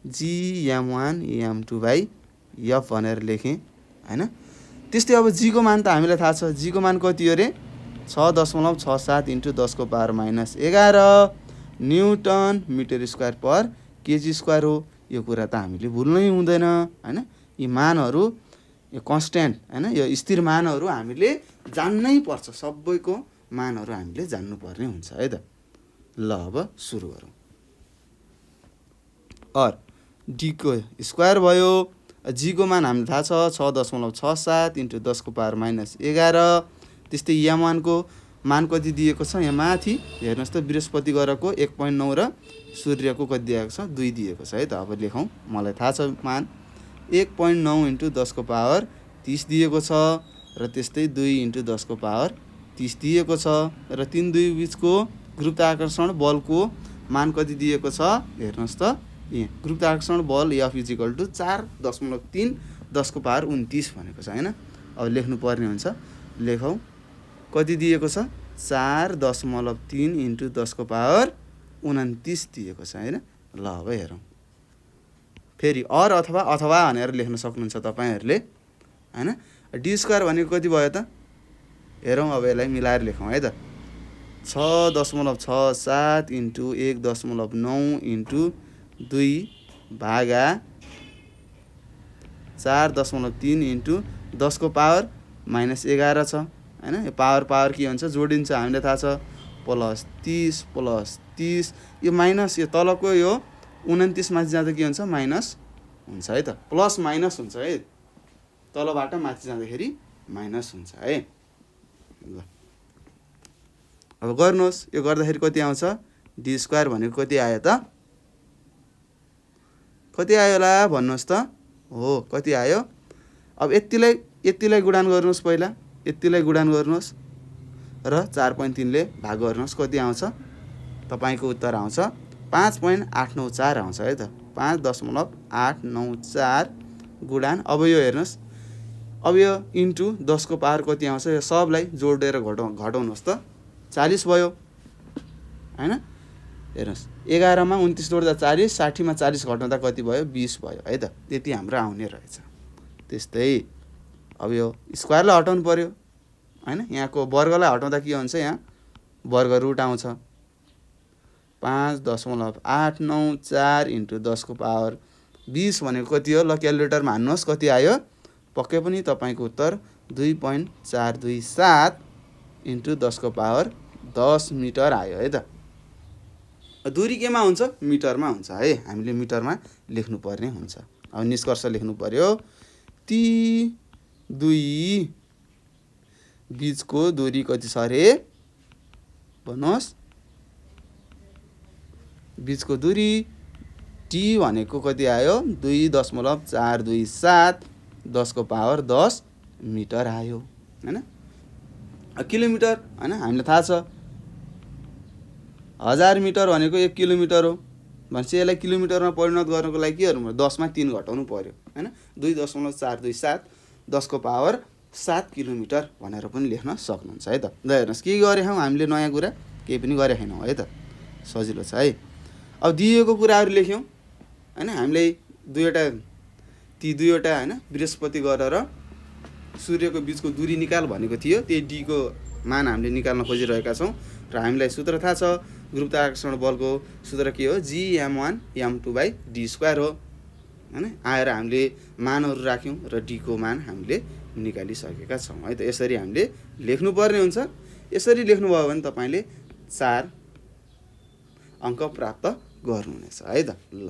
जी m1 m2 बाई एफ भनेर लेखेँ हैन। त्यस्तै अब जी को मान त हामीलाई थाहा छ, जी को मान कति हो रे 6.67 इन्टु 10 को power minus 11 newton metre square per KG square हो। यो कुरा त हामीले भुल्नै हुँदैन हैन। यी मानहरू यो कन्स्ट्यान्ट हैन, यो स्थिर मानहरू हामीले जान्नै पर्छ, सबैको मानहरू हामीले जान्नुपर्ने हुन्छ है त। ल अब सुरु गरौँ। और डी को स्क्वायर भयो, जी को मान हामीलाई थाहा छ 6.67 इन्टु 10 को पावर माइनस 11। त्यस्तै m1 को मान कति दिएको छ, यहाँ माथि हेर्नुहोस् त बृहस्पति ग्रहको 1.9 र सूर्यको कति दिएको छ 2 दिएको छ है त। अब लेखौँ, मलाई थाहा छ मान 1.9 इन्टु 10 को पावर 30 दिएको छ र त्यस्तै 2 इन्टु 10 को पावर 30 दिएको छ र 3 2 बिचको गुरुत्वाकर्षण बलको मान कति दिएको छ हेर्नुहोस् त, यहाँ गुरुत्वाकर्षण बल F = 4.3 10 को पावर 29 भनेको छ हैन। अब लेख्नु पर्ने हुन्छ, लेखौँ कति दिएको छ 4.3 इन्टु 10 को पावर 29 दिएको छ हैन। ल अब हेरौँ, फेरि और अथवा अथवा भनेर लेख्न सक्नुहुन्छ तपाईँहरूले हैन। डी स्क्वायर भनेको कति भयो त हेरौँ, अब यसलाई मिलाएर लेखौँ है त। 6.67 इन्टु 1.9 इन्टु 2 भागा 4.3 इन्टु 10 को पावर माइनस 11 छ हैन। यो पावर के हुन्छ जोडिन्छ हामीलाई थाहा छ, प्लस 30 यो माइनस, यो तलको यो 29 माथि जाँदा के हुन्छ माइनस हुन्छ है त, प्लस माइनस हुन्छ है, तलबाट माथि जाँदाखेरि माइनस हुन्छ है। ल अब गर्नुहोस्, यो गर्दाखेरि कति आउँछ, डी स्क्वायर भनेको कति आयो त, कति आयो होला भन्नुहोस् त, हो कति आयो। अब यतिलाई गुणान गर्नुहोस्, पहिला यतिलाई गुणान गर्नुहोस् र 4.3 ले भाग गर्नुहोस्, कति आउँछ तपाईँको उत्तर आउँछ 5.894 आउँछ है त। 5.894 गुणान, अब यो हेर्नुहोस्, अब यो इन्टु 10 को पावर कति आउँछ, यो सबलाई जोडेर घटाउनुहोस् त 40 भयो हैन। हेर्नुहोस् 11 मा 29 जोड्दा 40, 60 मा 40 घटाउँदा कति भयो 20 भयो है त। त्यति हाम्रो आउने रहेछ। त्यस्तै अब यो स्क्वायरलाई हटाउनु पर्यो हैन, यहाँको वर्गलाई हटाउँदा के हुन्छ, यहाँ वर्ग रुट आउँछ 5.894 इन्टु 10 को पावर 20 भनेको कति हो, ल क्यालकुलेटरमा हान्नुहोस् कति आयो, पक्कै पनि तपाईँको उत्तर 2.427 इन्टु 10 को पावर 10 मिटर आयो है त। दूरी केमा हुन्छ, मिटरमा हुन्छ है, हामीले मिटरमा लेख्नु पर्ने हुन्छ। अब निष्कर्ष लेख्नु पर्यो, ती दुई बीचको दूरी कति छ रे भन्नुहोस्, बीचको दूरी टी भनेको कति आयो 2.427 10 को पावर 10 मिटर आयो हैन। किलोमिटर हैन, हामीलाई थाहा छ 1000 मिटर भनेको 1 किलोमिटर हो भनेपछि यसलाई किलोमिटरमा परिणत गर्नको लागि के गर्नु पर्यो, 10 मा 3 घटाउनु पर्यो हैन। 2.427 10 को पावर 7 किलोमिटर भनेर पनि लेख्न सक्नुहुन्छ है त। ल हेर्नुहोस् के गरे हौ हामीले, नयाँ कुरा केही पनि गरे छैनौँ है त, सजिलो छ है। अब दिएको कुराहरू लेख्यौँ हैन, हामीले ती दुईवटा हैन बृहस्पति ग्रह र सूर्यको बीचको दूरी निकाल भनेको थियो, त्यही डी को मान हामीले निकाल्न खोजिरहेका छौँ र हामीलाई सूत्र थाहा छ, गुरुत्वाकर्षण बलको सूत्र के हो, जी m1 m2 by D square हो हैन। आएर हामीले मानहरू राख्यौँ र डी को मान हामीले निकालिसकेका छौँ है त। यसरी हामीले लेख्नुपर्ने हुन्छ, यसरी लेख्नुभयो भने तपाईँले 4 अङ्क प्राप्त गर्नुहुनेछ है त। ल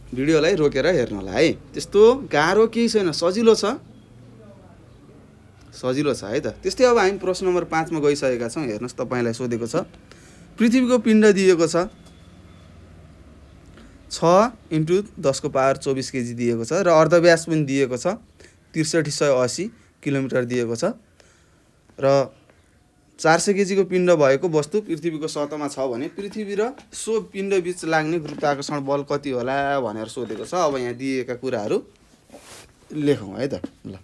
भिडियोलाई रोकेर हेर्नु होला है, त्यस्तो गाह्रो केही छैन, सजिलो छ है त। त्यस्तै अब हामी प्रश्न नम्बर 5 मा गइसकेका छौँ। हेर्नुहोस् तपाईँलाई सोधेको छ, पृथ्वीको पिण्ड दिएको छ 6 इन्टु 10 को पावर 24 केजी दिएको छ र अर्धव्यास पनि दिएको छ 6380 किलोमिटर दिएको छ र 400 केजीको पिण्ड भएको वस्तु पृथ्वीको सतहमा छ भने पृथ्वी र सो पिण्ड बीच लाग्ने गुरुत्वाकर्षण बल कति होला भनेर सोधेको छ। अब यहाँ दिएका कुराहरू लेखौँ है त। ल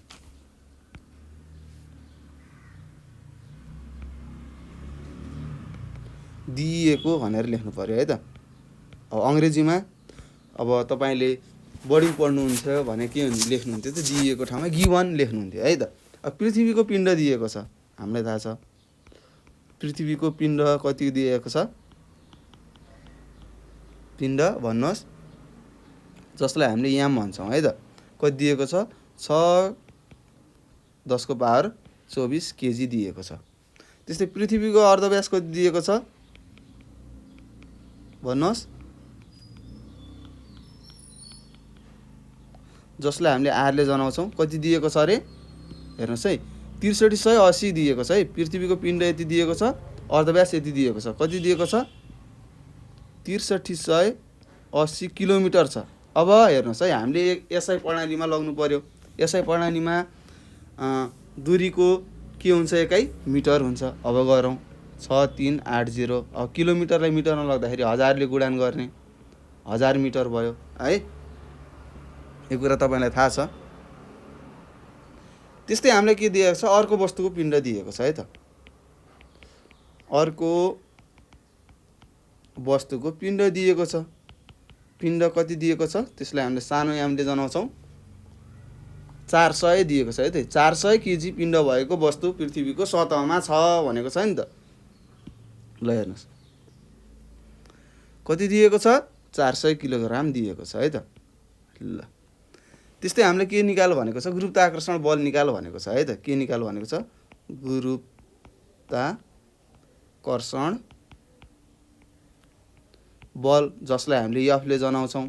दिएको भनेर लेख्नु पर्यो है त। अब अङ्ग्रेजीमा अब तपाईँले बढी पढ्नुहुन्छ भने के लेख्नुहुन्थ्यो त, दिएको ठाउँमा गिवन लेख्नुहुन्थ्यो है त। अब पृथ्वीको पिण्ड दिएको छ, हामीलाई थाहा छ पृथ्वीको पिण्ड कति दिएको छ, पिण्ड भन्नुहोस्, जसलाई हामीले याम भन्छौँ है त, कति दिएको छ, 6×10⁻24 केजी दिएको छ। त्यस्तै पृथ्वीको अर्धव्यास कति दिएको छ भन्नुहोस्, जसलाई हामीले आरले जनाउँछौँ, कति दिएको छ अरे, हेर्नुहोस् है, 6380 दिएको छ है। पृथ्वीको पिण्ड यति दिएको छ, अर्धव्यास यति दिएको छ, कति दिएको छ, 6380 किलोमिटर छ। अब हेर्नुहोस् है, हामीले एसआई प्रणालीमा लग्नु पर्यो। एसआई प्रणालीमा दूरीको के हुन्छ, एकाइ मिटर हुन्छ। अब गरौँ 6380, अब किलोमिटरलाई मिटरमा लग्दाखेरि 1000ले गुणान गर्ने, 1000 मिटर भयो है। यो कुरा तपाईँलाई थाहा छ। त्यस्तै हामीलाई के दिएको छ, अर्को वस्तुको पिण्ड दिएको छ है त। अर्को वस्तुको पिण्ड दिएको छ, पिण्ड कति दिएको छ, त्यसलाई हामीले सानो यामले जनाउँछौँ, 400 दिएको छ है त। 400 केजी पिण्ड भएको वस्तु पृथ्वीको सतहमा छ भनेको छ नि त। ल हेर्नुहोस् कति दिएको छ, 400 किलोग्राम दिएको छ है त। ल त्यस्तै हामीले के निकाल भनेको छ, गुरुत्वाकर्षण बल निकाल भनेको छ है त। के निकाल भनेको छ, गुरुत्वाकर्षण बल, जसलाई हामीले एफले जनाउँछौँ,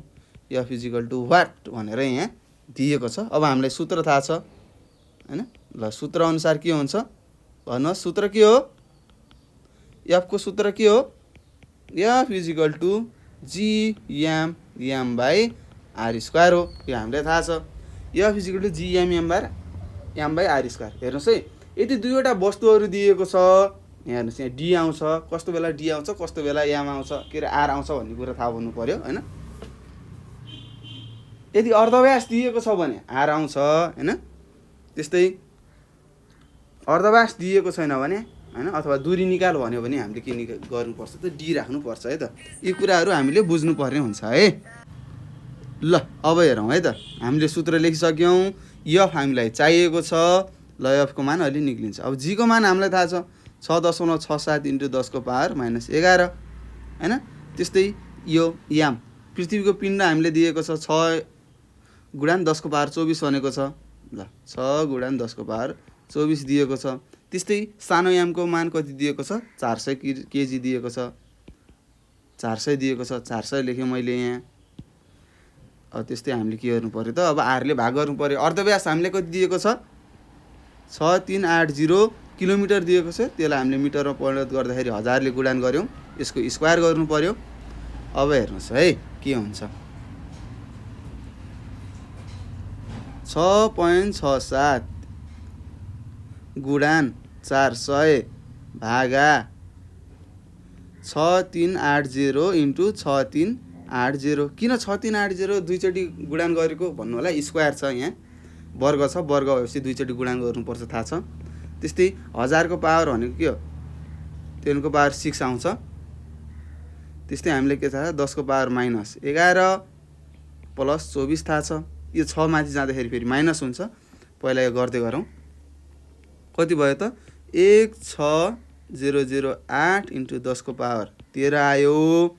एफ इजिकल टु वाट भनेर यहाँ दिएको छ। अब हामीलाई सूत्र थाहा छ हैन। ल सूत्र अनुसार के हुन्छ भन्नुहोस्, सूत्र के हो, एफको सूत्र के हो, F is equal to G M by R square हो। यो हामीलाई थाहा छ, F is equal to G M by R square. हेर्नुहोस् है, यदि दुईवटा वस्तुहरू दिएको छ, हेर्नुहोस् यहाँ डी आउँछ, कस्तो बेला डी आउँछ, कस्तो बेला एम आउँछ, के अरे आर आउँछ भन्ने कुरा थाहा हुनु पर्यो हैन। यदि अर्धव्यास दिएको छ भने आर आउँछ हैन। त्यस्तै अर्धव्यास दिएको छैन भने हैन, अथवा दूरी निकाल भन्यो भने हामीले के गर्नुपर्छ त, डी राख्नुपर्छ है त। यी कुराहरू हामीले बुझ्नु पर्ने हुन्छ है। ल अब हेरौँ है त, हामीले सूत्र लेखिसक्यौँ, एफ हामीलाई चाहिएको छ। ल एफको मान अलि निक्लिन्छ। अब जीको मान हामीलाई थाहा छ, 6.67 × 10⁻11 हैन। त्यस्तै यो याम, पृथ्वीको पिण्ड हामीले दिएको छ, 6×10⁻24 भनेको छ। ल 6×10⁻24 दिएको छ। त्यस्तै सानो यामको मान कति दिएको छ, 400 केजी दिएको छ, 400 दिएको छ, 400 लेखेँ मैले यहाँ। अब त्यस्तै हामीले के गर्नु पर्यो त, अब आरले भाग गर्नु पर्यो। अर्धव्यास हामीले कति दिएको छ, 6380 किलोमिटर दिएको छ, त्यसलाई हामीले मिटरमा परिणत गर्दाखेरि 1000ले गुणान गऱ्यौँ, यसको स्क्वायर गर्नु पर्यो। अब हेर्नुहोस् है के हुन्छ, 6.67 गुणान 400 भागा 6380 इन्टु 6380। किन 6380 दुईचोटि गुणान गरेको भन्नु होला, स्क्वायर छ यहाँ, वर्ग छ, वर्ग भएपछि दुईचोटि गुणान गर्नुपर्छ, थाहा छ। त्यस्तै 1000 को पावर भनेको के हो, 10 को पावर 6 आउँछ। त्यस्तै हामीले के थाहा छ, 10 को पावर -11 प्लस 24 थाहा छ। यो 6 माथि जाँदाखेरि फेरि माइनस हुन्छ। पहिला यो गर्दै गरौँ, कति भयो त, 16008 इन्टु 10 को पावर 13 आयो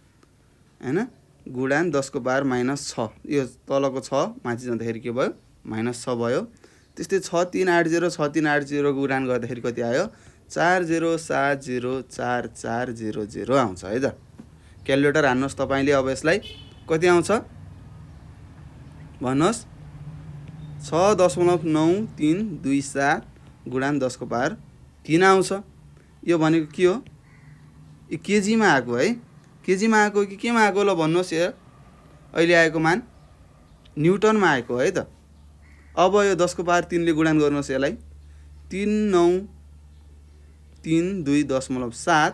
हैन, गुणान 10 को पावर -6। यो तलको 6 माथि जाँदाखेरि के भयो, -6 भयो। त्यस्तै 6380 गुणान गर्दाखेरि कति आयो, 40704400 आउँछ है त। क्यालकुलेटर हान्नुहोस् तपाईँले। अब यसलाई कति आउँछ भन्नुहोस्, 6.9327 गुणान 10 को पावर 3 आउँछ। यो भनेको के हो, यो केजीमा आएको है, केजीमा आएको कि केमा आएको ल भन्नुहोस्। यहाँ अहिले आएको मान न्युटनमा आएको है त। अब यो 10 को पावर 3 ले गुणान गर्नुहोस्, यसलाई 3 3.7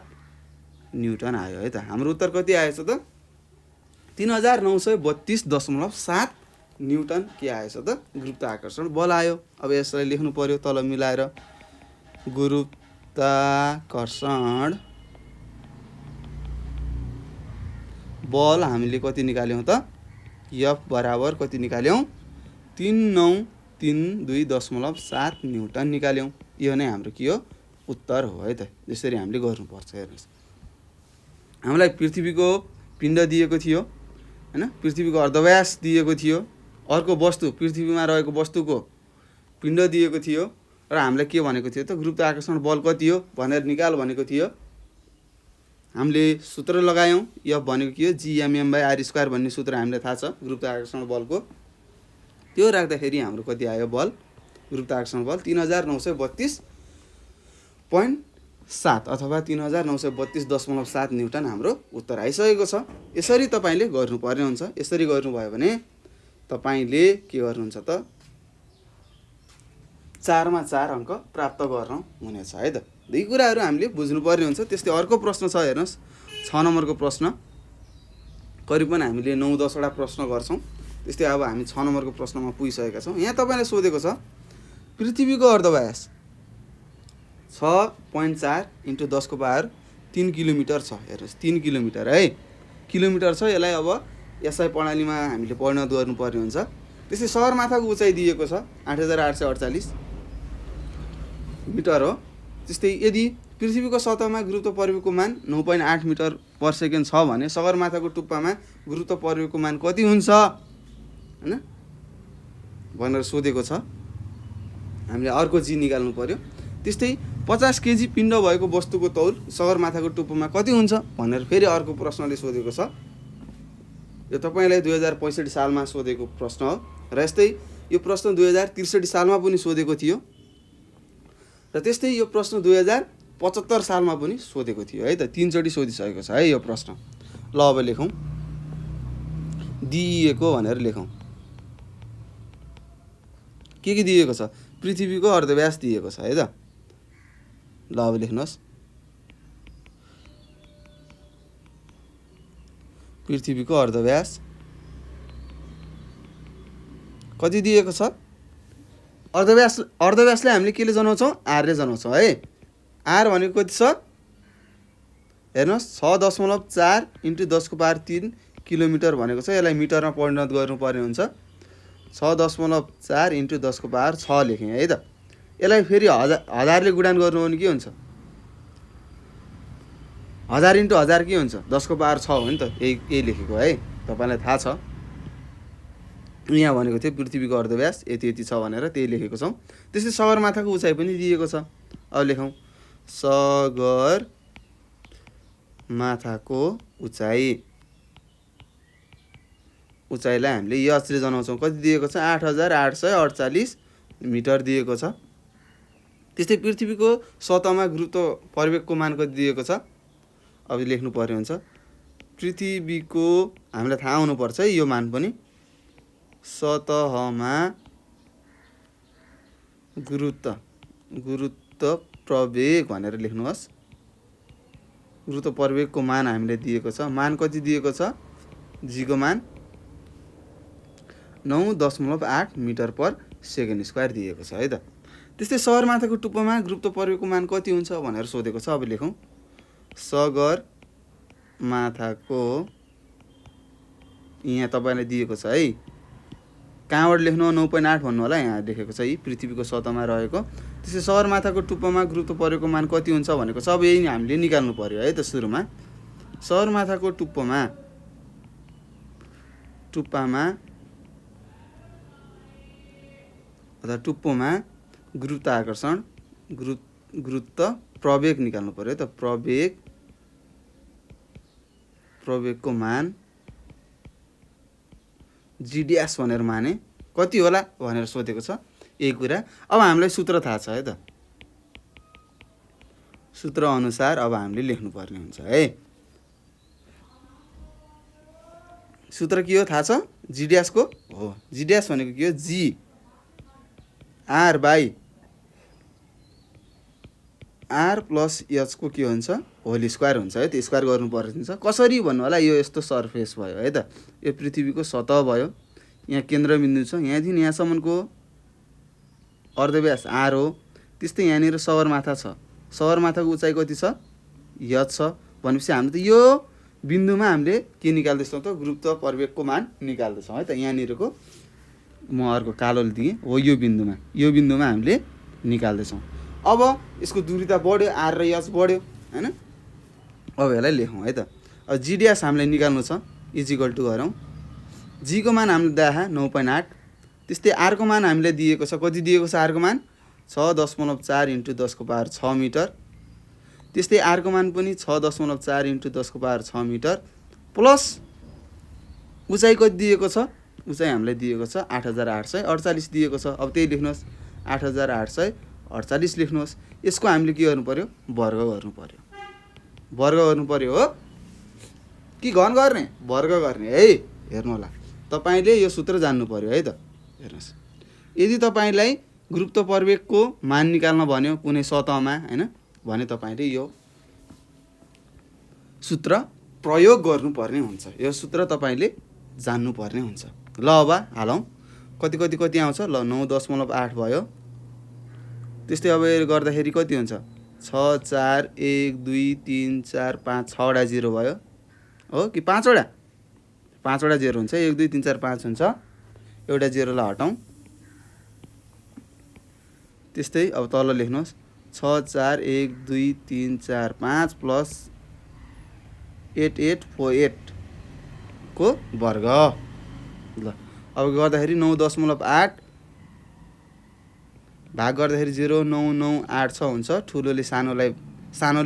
न्युटन आयो है त। हाम्रो उत्तर कति आएछ त 3932.7 न्युटन के आएछ त गुरुत्वाकर्षण बल आयो। अब यसलाई लेख्नु पर्यो तल मिलाएर गुरुत्वाकर्षण बल हामीले कति निकाल्यौँ त F बराबर कति निकाल्यौँ 3932.7 न्युटन निकाल्यौँ। यो नै हाम्रो के हो उत्तर हो है त। यसरी हामीले गर्नुपर्छ। हेर्नुहोस् हामीलाई पृथ्वीको पिण्ड दिएको थियो हैन, पृथ्वीको अर्धव्यास दिएको थियो, अर्को वस्तु पृथ्वीमा रहेको वस्तुको पिण्ड दिएको थियो र हामीलाई के भनेको थियो त गुरुत्वाकर्षण बल कति हो भनेर निकाल भनेको थियो। हामीले सूत्र लगायौँ। F भनेको के हो Gmm/r² भन्ने सूत्र हामीलाई थाहा छ गुरुत्वाकर्षण बलको। त्यो राख्दाखेरि हाम्रो कति आयो बल गुरुत्वाकर्षण बल 3932.7 अथवा 3932.7 न्युटन हाम्रो उत्तर आइसकेको छ। यसरी तपाईँले गर्नुपर्ने हुन्छ। यसरी गर्नुभयो भने तपाईँले के गर्नुहुन्छ त 4मा 4 अङ्क प्राप्त गर्न हुनेछ है त। दुई कुराहरू हामीले बुझ्नुपर्ने हुन्छ। त्यस्तै अर्को प्रश्न छ हेर्नुहोस् 6 नम्बरको प्रश्न। करिबन हामीले 9-10 वटा प्रश्न गर्छौँ। त्यस्तै अब हामी 6 नम्बरको प्रश्नमा पुगिसकेका छौँ। यहाँ तपाईँले सोधेको छ पृथ्वीको अर्धव्यास 6.4 × 10⁻³ किलोमिटर छ। हेर्नुहोस् 3 किलोमिटर है, किलोमिटर छ। यसलाई अब एसआई प्रणालीमा हामीले परिणत गर्नुपर्ने हुन्छ। त्यस्तै सगरमाथाको उचाइ दिएको छ 8848 मिटर हो। त्यस्तै यदि पृथ्वीको सतहमा गुरुत्व परिवेगको मान 9.8 मिटर पर सेकेन्ड छ भने सगरमाथाको टुप्पामा गुरुत्व परिवेगको मान कति हुन्छ हैन भनेर सोधेको छ। हामीले अर्को जी निकाल्नु पर्यो। त्यस्तै 50 केजी पिण्ड भएको वस्तुको तौल सगरमाथाको टुप्पोमा कति हुन्छ भनेर फेरि अर्को प्रश्नले सोधेको छ। यो तपाईँलाई 2065 सालमा सोधेको प्रश्न हो र यस्तै यो प्रश्न 2063 सालमा पनि सोधेको थियो र त्यस्तै यो प्रश्न 2075 सालमा पनि सोधेको थियो है त। 3 चोटि सोधिसकेको छ है यो प्रश्न। ल अब लेखौँ दिइएको भनेर लेखौँ। के दिएको छ पृथ्वीको अर्धव्यास दिएको छ है त। ल अब लेख्नुहोस् पृथ्वीको अर्धव्यास कति दिएको छ। अर्धव्यासलाई हामीले केले जनाउँछौँ r ले जनाउँछौँ है। r भनेको कति छ हेर्नुहोस् 6.4 × 10⁻³ किलोमिटर भनेको छ। यसलाई मिटरमा परिणत गर्नुपर्ने हुन्छ। 6.4 × 10⁻6 लेखेँ है त। यसलाई फेरि हजारले गुणन गर्नु भने के हुन्छ 1000 × 1000 के हुन्छ 10⁻6 हो नि त। यही लेखेको है तपाईँलाई थाहा छ। यहाँ भनेको थियो पृथ्वीको अर्धव्यास यति यति छ भनेर त्यही लेखेको छौँ। त्यस्तै सगरमाथाको उचाइ पनि दिएको छ। अब लेखौँ सगरमाथाको उचाइलाई हामीले यचले जनाउँछौँ। कति दिएको छ 8848 मिटर दिएको छ। त्यस्तै पृथ्वीको सतहमा गुरुत्व परिवेगको मान कति दिएको छ। अब लेख्नु पर्ने हुन्छ पृथ्वीको हामीलाई थाहा हुनुपर्छ है यो मान पनि। सतहमा गुरुत्व प्रवेग भनेर लेख्नुहोस्। गुरुत्व प्रवेगको मान हामीले दिएको छ। मान कति दिएको छ जीको मान 9.8 मिटर पर सेकेन्ड स्क्वायर दिएको छ है त। त्यस्तै सगरमाथाको टुप्पोमा गुरुत्व प्रवेगको मान कति हुन्छ भनेर सोधेको छ। अब लेखौँ सगरमाथाको यहाँ तपाईँलाई दिएको छ है। कहाँबाट लेख्नु 9.8 भन्नु होला। यहाँ लेखेको छ यी पृथ्वीको सतहमा रहेको। त्यसै सगरमाथाको टुप्पोमा गुरुत्व परिवेगको मान कति हुन्छ भनेको छ। अब यही हामीले निकाल्नु पर्यो है त। सुरुमा सगरमाथाको टुप्पोमा अथवा टुप्पोमा गुरुत्व प्रवेग निकाल्नु पर्यो त। प्रवेगको मान जी' भनेर माने कति होला भनेर सोधेको छ यही कुरा। अब हामीलाई सूत्र थाहा छ है त। सूत्र अनुसार अब हामीले लेख्नुपर्ने हुन्छ है। सूत्र के हो थाहा छ जी' को हो। जी' भनेको के हो जी r/r² आर प्लस एचको के हुन्छ होल स्क्वायर हुन्छ है, त्यो स्क्वायर गर्नुपर्ने हुन्छ। कसरी भन्नु होला, यो यस्तो सर्फेस भयो है त, यो पृथ्वीको सतह भयो, यहाँ केन्द्रबिन्दु छ, यहाँदेखि यहाँसम्मको अर्धव्यास आर हो। त्यस्तै यहाँनिर सगरमाथा छ, सगरमाथाको उचाइ कति छ, एच छ। भनेपछि हामीले त यो बिन्दुमा हामीले के निकाल्दैछौँ त, गुरुत्व प्रवेगको मान निकाल्दैछौँ है त। यहाँनिरको म अर्को कालोले दिएँ हो, यो बिन्दुमा हामीले निकाल्दैछौँ। अब यसको दूरिता बढ्यो, आर र एच बढ्यो होइन। अब यसलाई लेखौँ है त। अब जी ड्यास हामीलाई निकाल्नु छ, इजिकल टु गरौँ, जीको मान हामीले देखा 9.8। त्यस्तै आरको मान हामीलाई दिएको छ, कति दिएको छ आरको मान, 6.4 × 10⁻6 मिटर। त्यस्तै आरको मान पनि 6.4 × 10⁻6 मिटर प्लस उचाइ कति दिएको छ, उचाइ हामीलाई दिएको छ 8848 दिएको छ। अब त्यही लेख्नुहोस्, 8848 लेख्नुहोस्। यसको हामीले के गर्नु पर्यो, वर्ग गर्नु पर्यो हो कि घन गर्ने, वर्ग गर्ने है। हेर्नु होला, तपाईँले यो सूत्र जान्नु पर्यो है त। हेर्नुहोस्, यदि तपाईँलाई गुरुत्व प्रवेगको मान निकाल्न भन्यो कुनै सतहमा होइन भने तपाईँले यो सूत्र प्रयोग गर्नुपर्ने हुन्छ, यो सूत्र तपाईँले जान्नुपर्ने हुन्छ। ल अब हालौँ, कति आउँछ, ल 9.8 भयो। त्यस्तै अब यो गर्दाखेरि कति हुन्छ, 6 4 1 2 3 4 5 6वटा जिरो भयो हो कि 5वटा जिरो हुन्छ, 1 2 3 4 5 हुन्छ, एउटा जिरोलाई हटाउँ। त्यस्तै अब तल लेख्नुहोस्, 6 4 1 2 3 4 5 प्लस 8848 को वर्ग। ल अब गर्दाखेरि 9.8 भाग गर्दाखेरि 0.998 हुन्छ, ठुलोले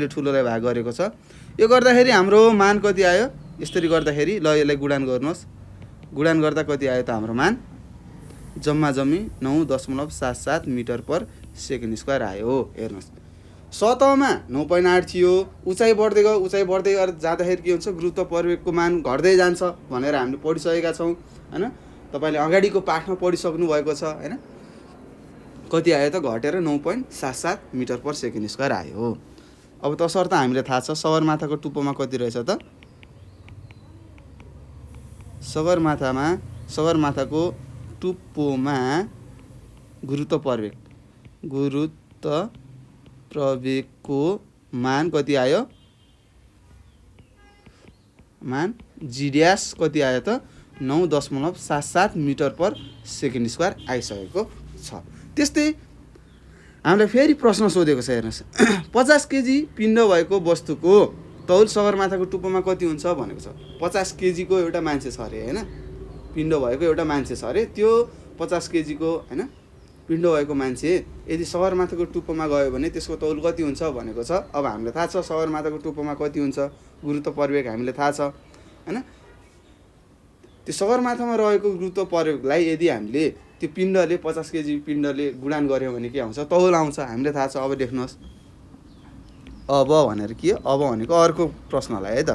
ठुलोलाई भाग गरेको छ। यो गर्दाखेरि हाम्रो मान कति आयो, यसरी गर्दाखेरि ल यसलाई गुणान गर्नुहोस्, गुणान गर्दा कति आयो त हाम्रो मान, जम्मी 9.77 मिटर पर सेकेन्ड स्क्वायर आयो। हेर्नुहोस्, सतहमा 9.8 थियो, उचाइ बढ्दै गएर जाँदाखेरि के हुन्छ, गुरुत्व प्रवेगको मान घट्दै जान्छ भनेर हामीले पढिसकेका छौँ होइन। तपाईँले अगाडिको पाठमा पढिसक्नु भएको छ होइन। कति आयो त, घटेर 9.77 मिटर पर सेकेन्ड स्क्वायर आयो। अब तसर्थ हामीलाई थाहा छ सगरमाथाको टुप्पोमा कति रहेछ त, सगरमाथाको टुप्पोमा गुरुत्व प्रवेगको मान कति आयो, मान जी ड्यास कति आयो त, 9.77 मिटर पर सेकेन्ड स्क्वायर आइसकेको छ। त्यस्तै हामीलाई फेरि प्रश्न सोधेको छ, हेर्नुहोस् 50 केजी पिण्ड भएको वस्तुको तौल सगरमाथाको टुप्पोमा कति हुन्छ भनेको छ। 50 केजीको एउटा मान्छे छ अरे होइन, पिण्ड भएको एउटा मान्छे छ अरे, त्यो 50 केजीको होइन पिण्ड भएको मान्छे यदि सगरमाथाको टुप्पोमा गयो भने त्यसको तौल कति हुन्छ भनेको छ। अब हामीलाई थाहा छ सगरमाथाको टुप्पोमा कति हुन्छ, गुरुत्व प्रवेग हामीलाई थाहा छ होइन। त्यो सगरमाथामा रहेको गुरुत्व प्रवेगलाई यदि हामीले त्यो पिण्डले 50 केजी पिण्डले गुणान गऱ्यो भने के आउँछ, तौल आउँछ, हामीलाई थाहा छ। अब लेख्नुहोस्, अब भनेर के, अब भनेको अर्को प्रश्नलाई है त,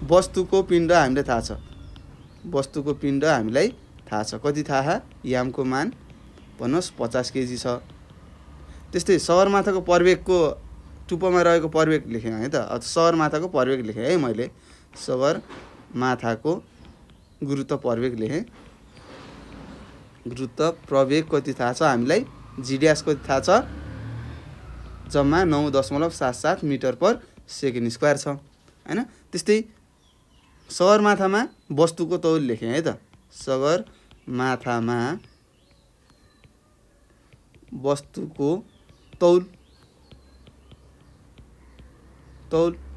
वस्तुको पिण्ड हामीलाई थाहा छ, वस्तुको पिण्ड हामीलाई थाहा छ, कति थाहा, यामको मान भन्नुहोस् 50 केजी छ। त्यस्तै सगरमाथाको प्रवेगको टुप्पोमा रहेको प्रवेग लेखेँ है त, सगरमाथाको प्रवेग लेखेँ है मैले, सगरमाथाको गुरुत्व प्रवेग लेखेँ, गुरुत्व प्रवेग कति थाहा छ हामीलाई, जी ड्यास कति थाहा छ, जम्मा 9.77 मिटर पर सेकेन्ड स्क्वायर छ होइन। त्यस्तै सगरमाथामा वस्तुको तौल लेखेँ है त, सगरमाथामा वस्तुको तौल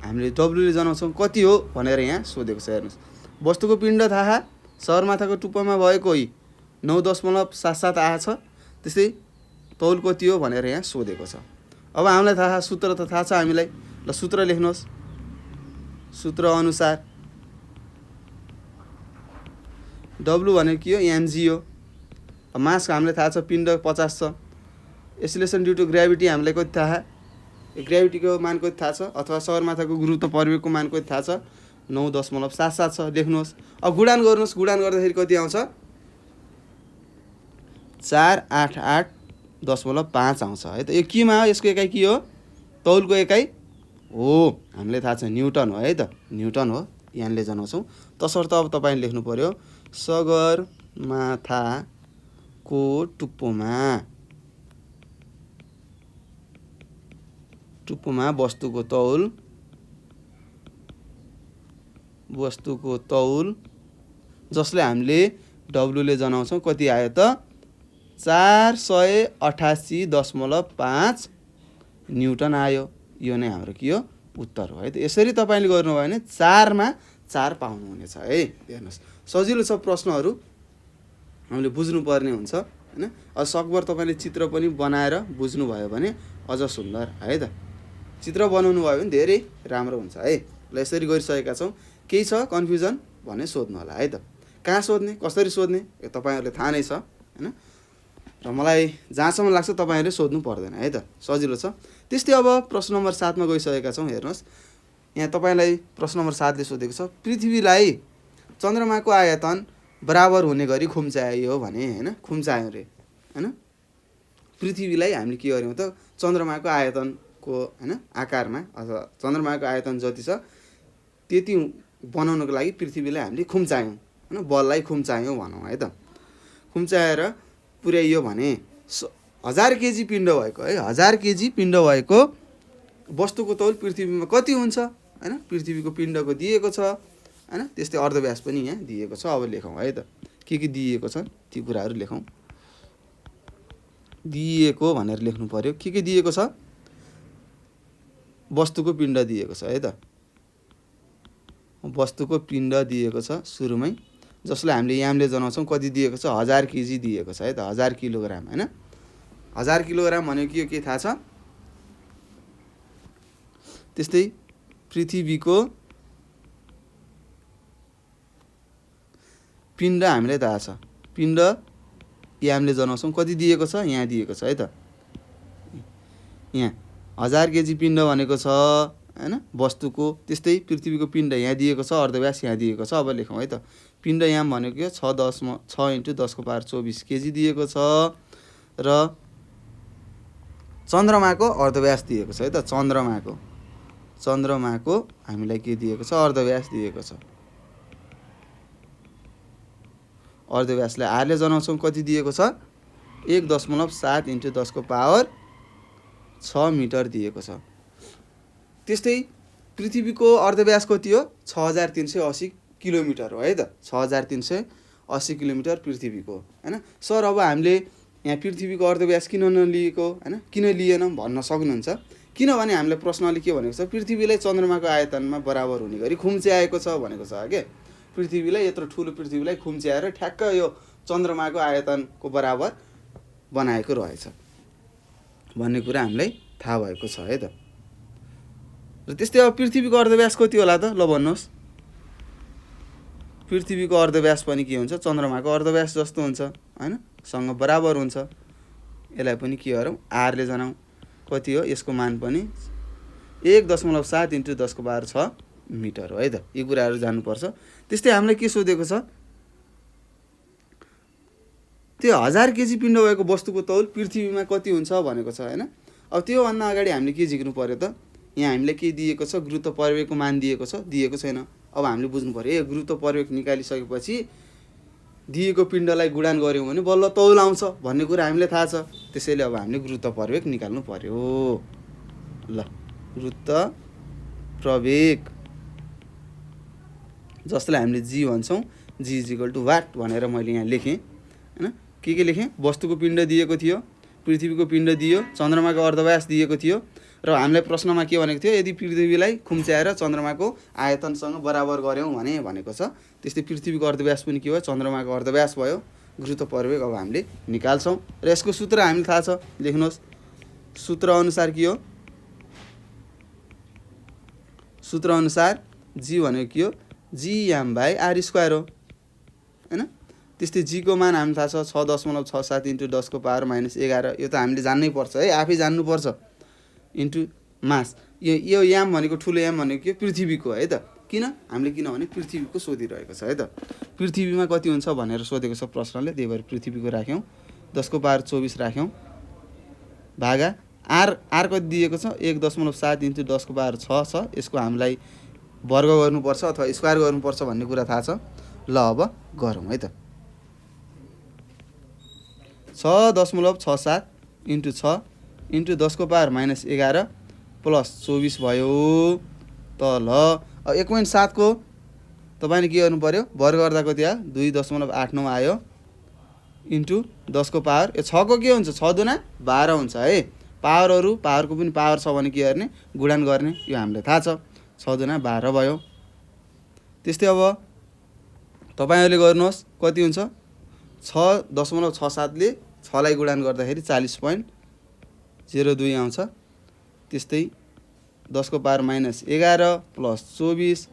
हामीले डब्लुले जनाउँछौँ, कति हो भनेर यहाँ सोधेको छ। हेर्नुहोस्, वस्तुको पिण्ड थाहा, सगरमाथाको टुप्पोमा भएको 9.77 आएको छ, त्यस्तै तौल कति हो भनेर यहाँ सोधेको छ। अब हामीलाई थाहा, सूत्र त थाहा छ हामीलाई, ल सूत्र लेख्नुहोस्, सूत्र अनुसार डब्लु भनेको के हो, एमजी हो। मास हामीलाई थाहा छ पिण्ड 50 छ, एक्सिलेरेसन ड्यु टु ग्राभिटी हामीलाई कति थाहा, ग्राभिटीको मान कति थाहा छ, अथवा सगरमाथाको गुरुत्व प्रवेगको मान कति थाहा छ, 9.77 छ, लेख्नुहोस्। अब गुणान गर्नुहोस्, गुणान गर्दाखेरि कति आउँछ, 488.5 आउँछ है त। यो केमा हो, यसको एकाइ के हो, तौलको एकाइ हो हामीलाई थाहा छ न्युटन हो है त, न्युटन हो यहाँले जनाउँछौँ। तसर्थ अब तपाईँले लेख्नु पर्यो सगरमाथाको टुप्पोमा वस्तुको तौल जसले हामीले डब्लुले जनाउँछौँ कति आयो त 488.5 न्युटन आयो। यो नै हाम्रो के हो उत्तर हो है त। यसरी तपाईँले गर्नुभयो भने 4मा 4 पाउनुहुनेछ है। हेर्नुहोस् सजिलो छ, प्रश्नहरू हामीले बुझ्नुपर्ने हुन्छ होइन। अब सकभर तपाईँले चित्र पनि बनाएर बुझ्नुभयो भने अझ सुन्दर है त। चित्र बनाउनु भयो भने धेरै राम्रो हुन्छ है। ल यसरी गरिसकेका छौँ। केही छ कन्फ्युजन भने सोध्नु होला है त। कहाँ सोध्ने, कसरी सोध्ने तपाईँहरूले थाहा नै छ होइन। र मलाई जहाँसम्म लाग्छ तपाईँहरूले सोध्नु पर्दैन है त, सजिलो छ। त्यस्तै अब प्रश्न नम्बर 7मा गइसकेका छौँ। हेर्नुहोस् यहाँ तपाईँलाई प्रश्न नम्बर 7ले सोधेको छ पृथ्वीलाई चन्द्रमाको आयतन बराबर हुने गरी खुम्चाइयो भने होइन, खुम्चायो रे होइन। पृथ्वीलाई हामीले के गर्यौँ त चन्द्रमाको आयतनको होइन आकारमा अथवा चन्द्रमाको आयतन जति छ त्यति बनाउनको लागि पृथ्वीलाई हामीले खुम्चायौँ होइन, बललाई खुम्चायौँ भनौँ है त। खुम्चाएर पुर्याइयो भने 1000 केजी पिण्ड भएको है, 1000 केजी पिण्ड भएको वस्तुको तौल पृथ्वीमा कति हुन्छ होइन। पृथ्वीको पिण्डको दिएको छ होइन। त्यस्तै अर्धव्यास पनि यहाँ दिएको छ। अब लेखौँ है त के दिएको छ ती कुराहरू लेखौँ। दिएको भनेर लेख्नु पर्यो। के दिएको छ, वस्तुको पिण्ड दिएको छ है त। वस्तुको पिण्ड दिएको छ सुरुमै, जसलाई हामीले यामले जनाउँछौँ कति दिएको छ 1000 केजी दिएको छ है त, 1000 किलोग्राम होइन। 1000 किलोग्राम भनेको के थाहा छ। त्यस्तै पृथ्वीको पिण्ड हामीलाई थाहा छ, पिण्ड यामले जनाउँछौँ कति दिएको छ, यहाँ दिएको छ है त। यहाँ 1000 केजी पिण्ड भनेको छ होइन वस्तुको। त्यस्तै पृथ्वीको पिण्ड यहाँ दिएको छ, अर्धव्यास यहाँ दिएको छ। अब लेखौँ है त। पिण्ड याम भनेको 6 × 10⁻24 केजी दिएको छ र चन्द्रमाको अर्धव्यास दिएको छ है त। चन्द्रमाको हामीलाई के दिएको छ, अर्धव्यास दिएको छ। अर्धव्यासलाई आरले जनाउँछौँ कति दिएको छ 1.7 × 10⁻6 मिटर दिएको छ। त्यस्तै पृथ्वीको अर्धव्यास कति हो 6380 किलोमिटर हो है त। 6380 किलोमिटर पृथ्वीको होइन। सर अब हामीले यहाँ पृथ्वीको अर्धव्यास किन नलिएको होइन, किन लिएन भन्न सक्नुहुन्छ। किनभने हामीलाई प्रश्नले के भनेको छ, पृथ्वीलाई चन्द्रमाको आयतनमा बराबर हुने गरी खुम्च्याएको छ भनेको छ के। पृथ्वीलाई यत्रो ठुलो पृथ्वीलाई खुम्च्याएर ठ्याक्क यो चन्द्रमाको आयतनको बराबर बनाएको रहेछ भन्ने कुरा हामीलाई थाहा भएको छ है त। र त्यस्तै अब पृथ्वीको अर्धव्यास कति होला त, ल भन्नुहोस्। पृथ्वीको अर्धव्यास पनि के हुन्छ, चन्द्रमाको अर्धव्यास जस्तो हुन्छ होइन, सँग बराबर हुन्छ। यसलाई पनि के गरौँ, आरले जनाउँ कति हो, यसको मान पनि 1.7 × 10⁻6 मिटर हो है त। यी कुराहरू जान्नुपर्छ। त्यस्तै हामीलाई के सोधेको छ, त्यो 1000 केजी पिण्ड भएको वस्तुको तौल पृथ्वीमा कति हुन्छ भनेको छ होइन। अब त्योभन्दा अगाडि हामीले के झिक्नु पर्यो त, यहाँ हामीलाई के दिएको छ, गुरुत्व परिवेगको मान दिएको छ, दिएको छैन। अब हामीले बुझ्नु पर्यो ए गुरुत्व परिवेग निकालिसकेपछि दिएको पिण्डलाई गुणान गऱ्यौँ भने बल्ल तौल आउँछ भन्ने कुरा हामीलाई थाहा छ। त्यसैले अब हामीले गुरुत्व परिवेग निकाल्नु पर्यो। ल गुरुत्व प्रवेग जसलाई हामीले जी भन्छौँ, जी = वाट भनेर मैले यहाँ लेखेँ होइन। के लेखेँ, वस्तुको पिण्ड दिएको थियो, पृथ्वीको पिण्ड दियो, चन्द्रमाको अर्धव्यास दिएको थियो र हामीलाई प्रश्नमा के भनेको थियो, यदि पृथ्वीलाई खुम्च्याएर चन्द्रमाको आयतनसँग बराबर गऱ्यौँ भने भनेको छ। त्यस्तै पृथ्वीको अर्धव्यास पनि के भयो, चन्द्रमाको अर्धव्यास भयो। गुरुत्व परिवेग अब हामीले निकाल्छौँ र यसको सूत्र हामीलाई थाहा छ, लेख्नुहोस्। सूत्र अनुसार के हो, सूत्र अनुसार जी भनेको के हो, g/r² हो होइन। त्यस्तै जीको मान हामीलाई थाहा छ 6.67 × 10⁻11। यो त हामीले जान्नै पर्छ है, आफै जान्नुपर्छ। इन्टु मास, यो याम भनेको ठुलो याम भनेको के पृथ्वीको है त। किनभने पृथ्वीको सोधिरहेको छ है त। पृथ्वीमा कति हुन्छ भनेर सोधेको छ प्रश्नले, त्यही भएर पृथ्वीको राख्यौँ, 10⁻24 राख्यौँ भागा आर कति दिएको छ 1.7 इन्टु 10 को पावर 6 छ। यसको हामीलाई वर्ग गर्नुपर्छ अथवा स्क्वायर गर्नुपर्छ भन्ने कुरा थाहा छ। ल अब गरौँ है त। 6.67 इन्टु 6 इन्टु 10 को पावर -11 प्लस 24 भयो। तल 1.7 को तपाईँले के गर्नु पर्यो वर्ग गर्दा कति आयो 2.89 आयो इन्टु 10 को पावर 6 को के हुन्छ 6 दुना 12 हुन्छ है। पावरको पनि पावर छ भने के गर्ने गुणन गर्ने यो हामीलाई थाहा छ। 6 दुना 12 भयो। त्यस्तै अब तपाईँहरूले गर्नुहोस् कति हुन्छ 6.67 ले 6 लाई गुणन गर्दाखेरि 40.02 आउँछ। त्यस्तै 10 को पावर -11 प्लस 24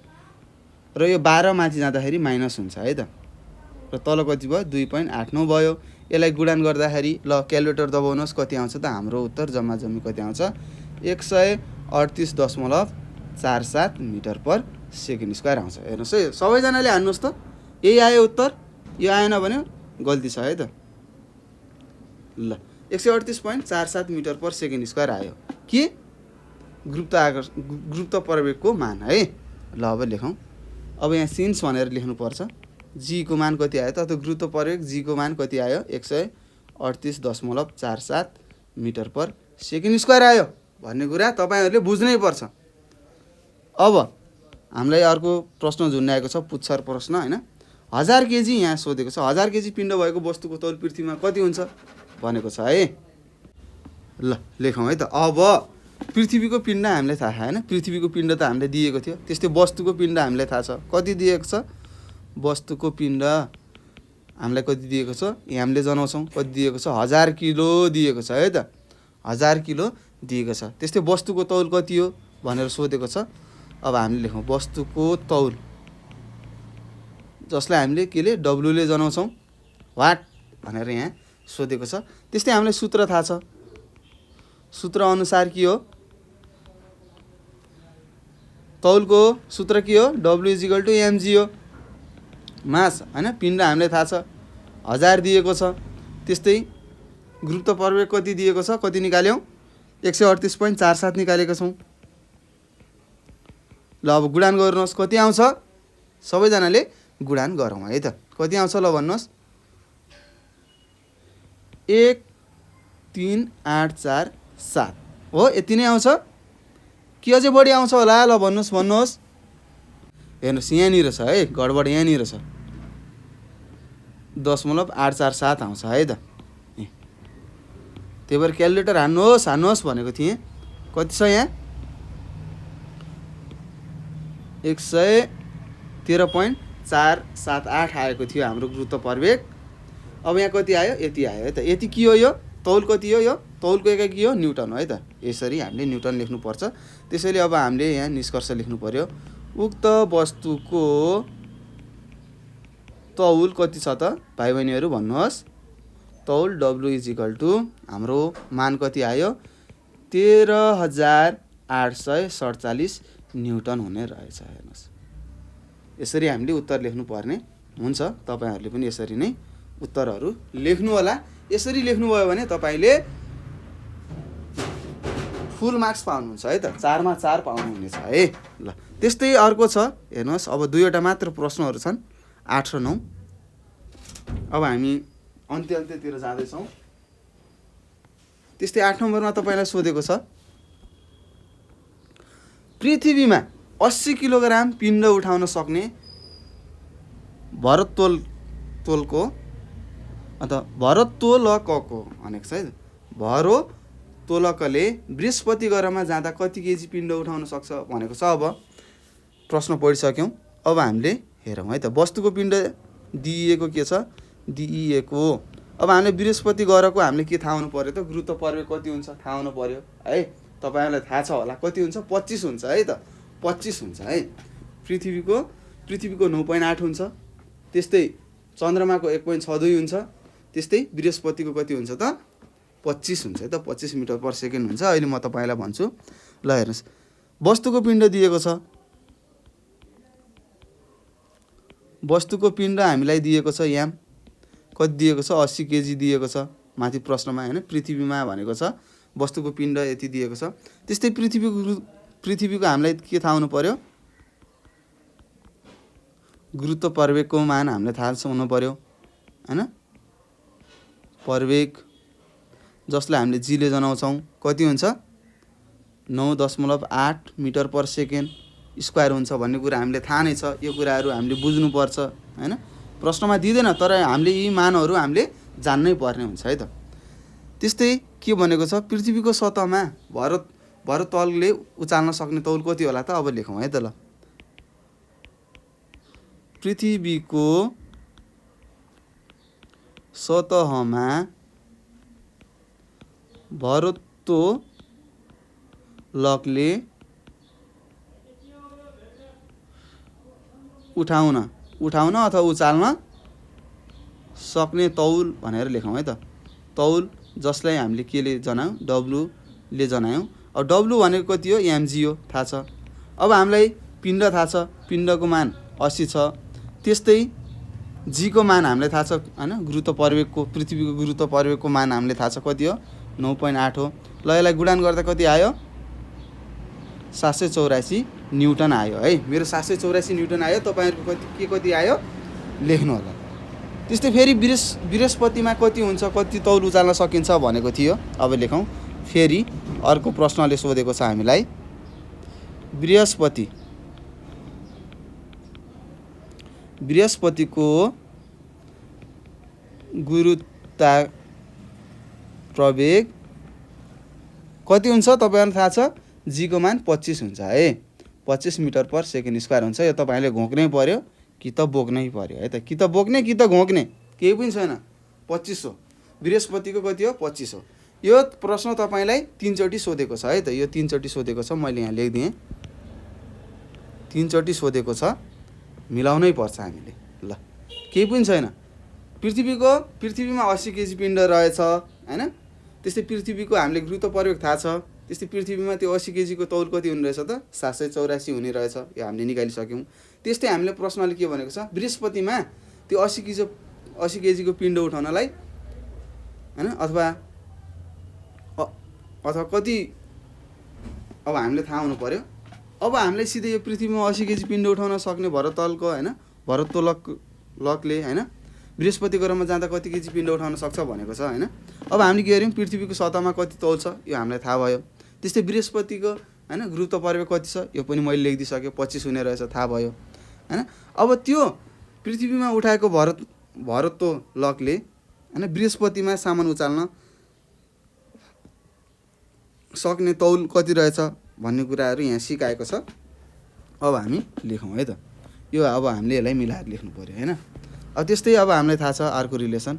र यो 12 माथि जाँदाखेरि माइनस हुन्छ है त। र तल कति भयो 2.89 भयो। यसलाई गुणन गर्दाखेरि ल क्यालकुलेटर दबाउनुहोस् कति आउँछ त हाम्रो उत्तर जम्मा जम्मी कति आउँछ 138.47 मिटर पर सेकेन्ड स्क्वायर आउँछ। हेर्नुहोस् है सबैजनाले हान्नुहोस् त यही आयो उत्तर। यो आएन भने गल्ती छ है त। ल 138.47 मिटर पर सेकेन्ड स्क्वायर आयो के गुरुत्व प्रवेगको मान है। ल अब लेखौँ। अब यहाँ सिन्स भनेर लेख्नुपर्छ। जी को मान कति आयो त गुरुत्व प्रवेग जी को मान कति आयो 138.47 मिटर पर सेकेन्ड स्क्वायर आयो भन्ने कुरा तपाईँहरूले बुझ्नै पर्छ। अब हामीलाई अर्को प्रश्न जुन आएको छ पुच्छर प्रश्न हैन। 1000 केजी यहाँ सोधेको छ। 1000 केजी पिण्ड भएको वस्तुको तौल पृथ्वीमा कति हुन्छ भनेको छ है। ल लेखौँ है त। अब पृथ्वीको पिण्ड हामीलाई थाहा हैन। पृथ्वीको पिण्ड त हामीले दिएको थियो। त्यस्तै वस्तुको पिण्ड हामीलाई थाहा छ कति दिएको छ। वस्तुको पिण्ड हामीलाई कति दिएको छ यहाँ हामीले जनाउँछौँ कति दिएको छ 1000 किलो दिएको छ है त। 1000 किलो दिएको छ। त्यस्तै वस्तुको तौल कति हो भनेर सोधेको छ। अब हामीले लेखौँ वस्तुको तौल जसलाई हामीले केले W ले जनाउँछौँ वाट भनेर यहाँ सोधेको छ। त्यस्तै हामीलाई सूत्र थाहा छ। सूत्र अनुसार के हो तौलको सूत्र के हो W = mg हो मास हैन। पिण्ड हामीलाई थाहा छ 1000 दिएको छ। त्यस्तै गुरुत्व प्रवेग कति दिएको छ कति निकाल्यौँ 138.47 निकालेका छौँ। ल अब गुणन गर्नुहोस् कति आउँछ सबैजनाले गुणन गरौँ है त। कति आउँछ ल भन्नुहोस् 13847 हो यति नै आउँछ कि अझै बढी आउँछ होला ल भन्नुहोस्। हेर्नुहोस् यहाँनिर छ है गडबड यहाँनिर छ 0.847 आउँछ है त। त्यही भएर क्यालकुलेटर हान्नुहोस् भनेको थिएँ। कति छ यहाँ 113.478 आएको थियो हाम्रो गुरुत्व प्रवेग। अब यहाँ कति आयो यति आयो है त। यति के हो यो तौल कति हो यो तौलको एकाइ के हो न्युटन हो है त। यसरी हामीले न्युटन लेख्नुपर्छ। त्यसैले अब हामीले यहाँ निष्कर्ष लेख्नु पर्यो उक्त वस्तुको तौल कति छ त भाइ बहिनीहरू भन्नुहोस्। तौल W = हाम्रो मान कति आयो 13847 न्युटन हुने रहेछ। हेर्नुहोस् यसरी हामीले उत्तर लेख्नु पर्ने हुन्छ। तपाईँहरूले पनि यसरी नै उत्तरहरू लेख्नु होला। यसरी लेख्नुभयो भने तपाईँले फुल मार्क्स पाउनुहुन्छ है त। 4 मा 4 पाउनुहुनेछ है। ल त्यस्तै अर्को छ हेर्नुहोस्। अब 2वटा मात्र प्रश्नहरू छन् 8 र 9। अब हामी अन्त्यतिर जाँदैछौँ। त्यस्तै 8 नम्बरमा तपाईँलाई सोधेको छ पृथ्वीमा 80 किलोग्राम पिण्ड उठाउन सक्ने भरोत्तोलकको अथवा भरोत्तोलकको भनेको छ है। भरोत्तोलकले बृहस्पति ग्रहमा जाँदा कति केजी पिण्ड उठाउन सक्छ भनेको छ। अब प्रश्न पढिसक्यौँ। अब हामीले हेरौँ है त। वस्तुको पिण्ड दिइएको के छ दिइएको। अब हामीले बृहस्पति ग्रहको हामीले के थाहा हुनु पर्यो त गुरुत्व प्रवेग कति हुन्छ थाहा हुनु पर्यो है। तपाईँहरूलाई थाहा छ होला कति हुन्छ 25 हुन्छ है त। 25 हुन्छ है। पृथ्वीको 9.8 हुन्छ। त्यस्तै चन्द्रमाको 1.62 हुन्छ। त्यस्तै बृहस्पतिको कति हुन्छ त 25 हुन्छ है त। 25 मिटर पर सेकेन्ड हुन्छ। अहिले म तपाईँलाई भन्छु ल हेर्नुहोस् वस्तुको पिण्ड दिएको छ। वस्तुको पिण्ड हामीलाई दिएको छ यहाँ कति दिएको छ 80 केजी दिएको छ माथि प्रश्नमा हैन। पृथ्वीमा भनेको छ वस्तुको पिण्ड यति दिएको छ। त्यस्तै पृथ्वीको हामीलाई के थाहा हुनु पर्यो, गुरुत्व प्रवेगको मान हामीलाई थाहा हुनु पर्यो हैन। प्रवेग जसलाई हामीले जीले जनाउँछौँ कति हुन्छ 9.8 मिटर पर सेकेन्ड स्क्वायर हुन्छ भन्ने कुरा हामीले थाहा नै छ। यो कुराहरू हामीले बुझ्नुपर्छ हैन। प्रश्नमा दिँदैन तर हामीले यी मानहरू हामीले जान्नै पर्ने हुन्छ है त। त्यस्तै के भनेको छ, पृथ्वीको सतहमा भरतलले उचाल्न सक्ने तौल कति होला त। अब लेखौँ है त ल। पृथ्वीको सतहमा भरोत्तोलकले उठाउन अथवा उचाल्न सक्ने तौल भनेर लेखौँ है त। तौल जसलाई हामीले केले जनायौँ, डब्लुले जनायौँ। अब डब्लु भनेको कति हो, mg हो, थाहा छ। अब हामीलाई पिण्ड थाहा छ, पिण्डको मान 80 छ। त्यस्तै जी को मान हामीलाई थाहा छ हैन। गुरुत्व प्रवेगको, पृथ्वीको गुरुत्व प्रवेगको मान हामीले थाहा छ कति हो 9.8 हो। ल यसलाई गुणान गर्दा कति आयो 784 न्युटन आयो है। मेरो 784 न्युटन आयो, तपाईहरुको कति आयो लेख्नु होला। त्यस्तै फेरि बृहस्पतिमा कति हुन्छ, कति तौल उचाल्न सकिन्छ भनेको थियो। अब लेखौँ। फेरि अर्को प्रश्नले सोधेको छ हामीलाई, बृहस्पतिको गुरुत्वाप्रवेग कति हुन्छ तपाईहरुलाई थाहा छ, जी को मान 25 हुन्छ है। 25 मिटर पर सेकेन्ड स्क्वायर हुन्छ। यो तपाईले घोक्नै पर्यो कि त बोक्नै पर्यो है त। कि त बोक्ने कि त घोक्ने केही पनि छैन। 25 हो। बृहस्पतिको कति हो 25 हो। यो प्रश्न तपाईलाई 3 चोटि सोधेको छ है त। यो 3 चोटि सोधेको छ, मैले यहाँ लेखिदिएँ। 3 चोटि सोधेको छ, मिलाउनै पर्छ हामीले। ल केही पनि छैन। पृथ्वीमा 80 केजी पिण्ड रहेछ हैन। त्यस्तै पृथ्वीको हामीले गुरुत्व प्रवेग थाहा छ। त्यस्तै पृथ्वीमा त्यो 80 केजी को तौल कति हुने रहेछ त 784 हुने रहेछ। यो हामीले निकालिसक्यौँ। त्यस्तै हामीले प्रश्नले के भनेको छ, बृहस्पतिमा त्यो 80 केजी को पिण्ड उठाउनलाई हैन अथवा कति, अब हामीले थाहा हुनु पर्यो। अब हामीले सिधै यो पृथ्वीमा 80 केजी पिण्ड उठाउन सक्ने भरोत्तोलकले हैन बृहस्पति ग्रहमा जाँदा कति केजी पिण्ड उठाउन सक्छ भनेको छ हैन। अब हामीले के गर्यौँ, पृथ्वीको सतहमा कति तौल छ यो हामीलाई थाहा भयो। त्यस्तै बृहस्पतिको हैन गुरुत्व प्रवेग कति छ यो पनि मैले लेखिदिइसके, 25 हुने रहेछ, थाहा भयो हैन। अब त्यो पृथ्वीमा उठाएको भरोत्तोलकले हैन बृहस्पतिमा सामान उचाल्न सक्ने तौल कति रहेछ भन्ने कुराहरू यहाँ सिकाएको छ। अब हामी लेखौँ है त। यो अब हामीले यसलाई मिलाएर लेख्नु पर्यो हैन। अब त्यस्तै अब हामीलाई थाहा छ अर्को रिलेसन,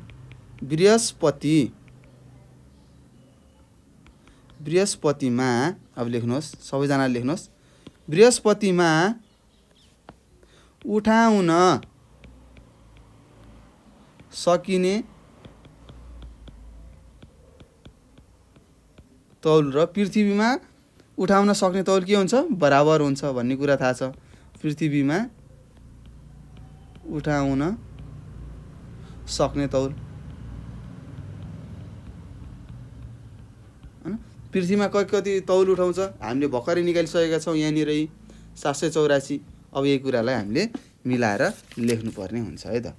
बृहस्पतिमा अब लेख्नुहोस्, सबैजनाले लेख्नुहोस्। बृहस्पतिमा उठाउन सकिने तौल र पृथ्वीमा उठाउन सक्ने तौल के हुन्छ, बराबर हुन्छ भन्ने कुरा थाहा छ। पृथ्वीमा उठाउन सक्ने तौल हैन, पृथ्वीमा कति तौल उठाउँछ हामीले भर्खरै निकालिसकेका छौँ यहाँनिरै 784। अब यही कुरालाई हामीले मिलाएर लेख्नुपर्ने हुन्छ है त।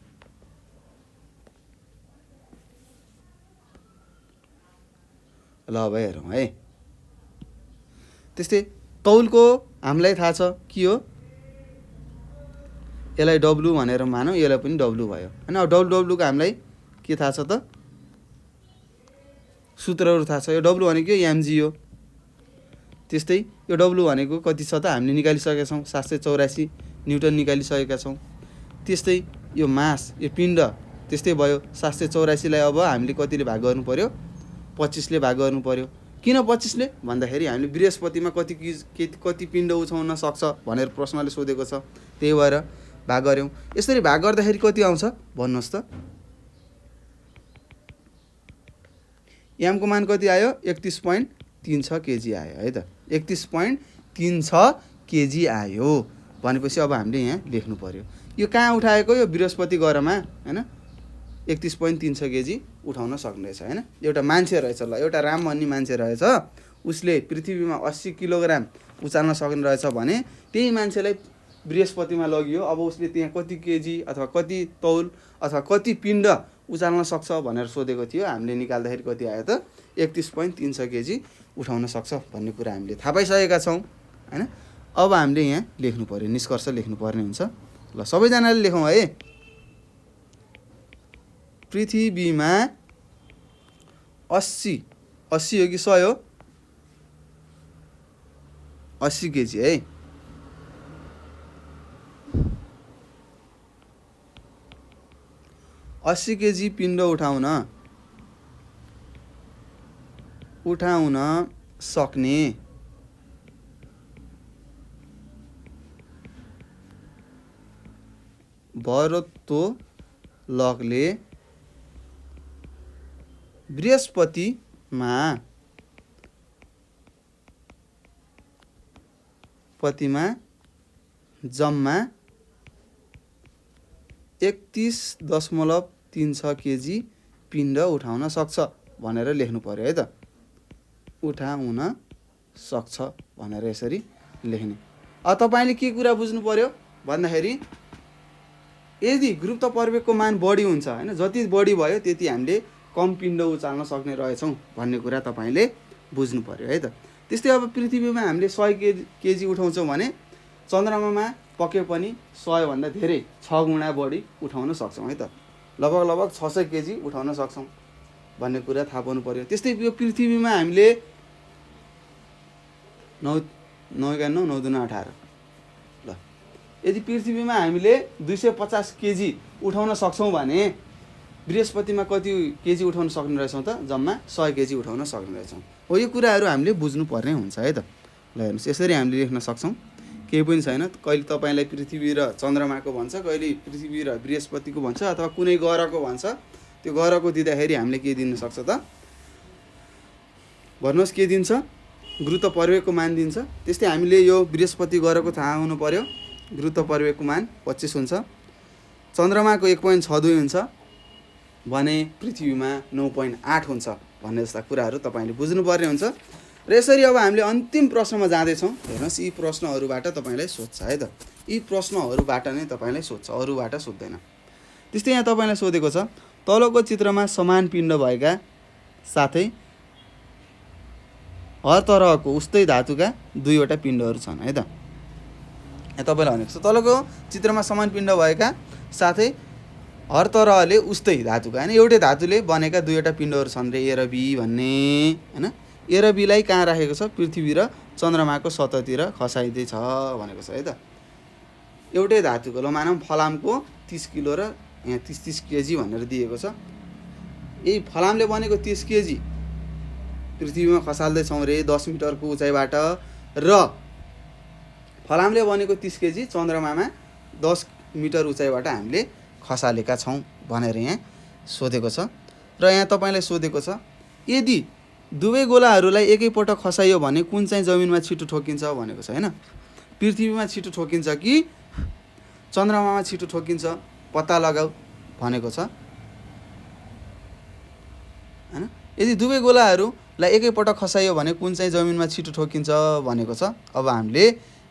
ल अब हेरौँ है। त्यस्तै तौलको हामीलाई थाहा छ के हो, यसलाई डब्लु भनेर मानौँ, यसलाई पनि डब्लु भयो हैन। अब डब्लुको हामीलाई के थाहा छ त, सूत्रहरू थाहा छ। यो डब्लु भनेको mg हो। त्यस्तै यो डब्लु भनेको कति छ त हामीले निकालिसकेका छौँ, 784 न्युटन निकालिसकेका छौँ। त्यस्तै यो मास, यो पिण्ड त्यस्तै भयो। 784 लाई अब हामीले कतिले भाग गर्नु पर्यो, 25 ले भाग गर्नु पर्यो। किन 25 ले भन्दाखेरि हामीले बृहस्पतिमा कति पिण्ड उठाउन सक्छ भनेर प्रश्नले सोधेको छ, त्यही भएर भाग गर्यौँ। यसरी भाग गर्दाखेरि कति आउँछ भन्नुहोस् त। m को मान कति आयो 31.36 केजी आयो है त। 31.36 केजी आयो भनेपछि अब हामीले यहाँ लेख्नु पर्यो। यो कहाँ उठाएको, यो बृहस्पति ग्रहमा हैन 31.36 केजी उठाउन सक्ने रहेछ हैन। एउटा मान्छे रहेछ, ल एउटा राम भन्ने मान्छे रहेछ, उसले पृथ्वीमा 80 किलोग्राम उचाल्न सक्ने रहेछ भने त्यही मान्छेलाई बृहस्पतिमा लगियो, अब उसले त्यहाँ कति केजी अथवा कति तौल अथवा कति पिण्ड उचाल्न सक्छ भनेर सोधेको थियो। हामीले निकाल्दाखेरि कति आयो त 31.36 केजी उठाउन सक्छ भन्ने कुरा हामीले थाहा पाइसकेका छौँ हैन। अब हामीले यहाँ लेख्नु पर्यो, निष्कर्ष लेख्नुपर्ने हुन्छ। ल सबैजनाले लेखौँ है। पृथ्वीमा 80 हो कि 100 हो? 80 केजी है। अस्सी केजी पिण्ड उठाउन सक्ने भारोत्तोलकले बृहस्पतिमा जम्मा 31.36 केजी पिण्ड उठाउन सक्छ भनेर लेख्नु पर्यो है त। उठाउन सक्छ भनेर यसरी लेख्ने। अब तपाईले के कुरा बुझ्नु पर्यो भन्दाखेरि यदि गुरुत्व प्रवेगको मान बढी हुन्छ हैन, जति बढी भयो त्यति हामीले कम पिण्ड उचाल्न सक्ने रहेछौँ भन्ने कुरा तपाईले बुझ्नु पर्यो है त। त्यस्तै अब पृथ्वीमा हामीले 100 केजी उठाउँछौँ भने चन्द्रमामा पक्कै पनि 100 भन्दा धेरै 6 गुणा बढी उठाउन सक्छौँ है त। लगभग 600 केजी उठाउन सक्छौँ भन्ने कुरा थाहा पाउनु पर्यो। त्यस्तै यो पृथ्वीमा हामीले 9 9 दुना 18 ल यदि पृथ्वीमा हामीले 250 केजी उठाउन सक्छौँ भने बृहस्पतिमा कति केजी उठाउन सक्ने रहेछौँ त? जम्मा 100 केजी उठाउन सक्ने रहेछौँ। हो यो कुराहरू हामीले बुझ्नु पर्ने हुन्छ है त। ल हेर्नुहोस् यसरी हामीले लेख्न सक्छौँ, केही पनि छैन। कहिले तपाईँलाई पृथ्वी र चन्द्रमाको भन्छ, कहिले पृथ्वी र बृहस्पतिको भन्छ, अथवा कुनै ग्रहको भन्छ। त्यो ग्रहको दिँदाखेरि हामीले के दिन सक्छ त? भन्नुहोस् के दिन्छ? गुरुत्व प्रवेगको मान दिन्छ। त्यस्तै हामीले यो बृहस्पति ग्रहको थाहा हुनु पर्यो। गुरुत्व प्रवेगको मान 25 हुन्छ, चन्द्रमाको 1.62 हुन्छ भने पृथ्वीमा 9.8 हुन्छ भन्ने जस्ता कुराहरू तपाईँले बुझ्नुपर्ने हुन्छ। र यसरी अब हामीले अन्तिम प्रश्नमा जाँदैछौँ। हेर्नुहोस् यी प्रश्नहरूबाट तपाईँलाई सोध्छ है त। यी प्रश्नहरूबाट नै तपाईँलाई सोध्छ, अरूबाट सोध्दैन। त्यस्तै यहाँ तपाईँलाई सोधेको छ, तलको चित्रमा समान पिण्ड भएका साथै हर तरहको उस्तै धातुका 2वटा पिण्डहरू छन् है त। यहाँ तपाईँलाई भनेको छ तलको चित्रमा समान पिण्ड भएका साथै हर तरहले उस्तै धातुका हैन, एउटै धातुले बनेका 2वटा पिण्डहरू छन् रे, ए र बी भन्ने हैन। ए र बीलाई कहाँ राखेको छ? पृथ्वी र चन्द्रमाको सतहतिर खसाइँदैछ भनेको छ है त। एउटै धातुको, ल मानौँ फलामको 30 किलो र यहाँ 30 केजी भनेर दिएको छ। यही फलामले बनेको 30 केजी पृथ्वीमा खसाल्दैछौँ रे 10 मिटरको उचाइबाट, र फलामले बनेको 30 केजी चन्द्रमामा 10 मिटर उचाइबाट हामीले खसालेका छौँ भनेर यहाँ सोधेको छ। र यहाँ तपाईँलाई सोधेको छ, यदि दुवै गोलाहरूलाई एकैपटक खसाइयो भने कुन चाहिँ जमिनमा छिटो ठोकिन्छ भनेको छ हैन। पृथ्वीमा छिटो ठोकिन्छ कि चन्द्रमामा छिटो ठोकिन्छ पत्ता लगाऊ भनेको छ हैन। यदि दुवै गोलाहरूलाई एकैपटक खसाइयो भने कुन चाहिँ जमिनमा छिटो ठोकिन्छ भनेको छ। अब हामीले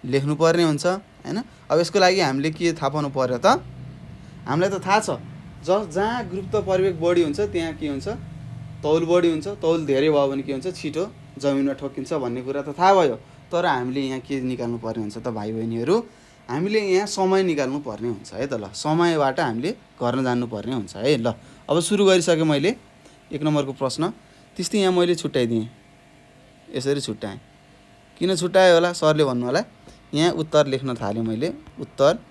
लेख्नुपर्ने हुन्छ हैन। अब यसको लागि हामीले के थाहा पाउनु पर्यो त? हामीलाई त थाहा छ जहाँ गुरुत्व प्रवेग बढी हुन्छ त्यहाँ के हुन्छ? तौल बढी हुन्छ। तौल धेरै भयो भने के हुन्छ? छिटो जमिनमा ठोकिन्छ भन्ने कुरा त थाहा भयो। तर हामीले यहाँ के निकाल्नु पर्ने हुन्छ त भाइ बहिनीहरू? हामीले यहाँ समय निकाल्नु पर्ने हुन्छ है त। ल समयबाट हामीले गर्न जान्नुपर्ने हुन्छ है। ल अब सुरु गरिसकेँ मैले 1 नम्बरको प्रश्न। त्यस्तै यहाँ मैले छुट्याइदिएँ, यसरी छुट्याएँ। किन छुट्याएँ होला? सरले भन्नु होला। यहाँ उत्तर लेख्न थालेँ मैले। उत्तर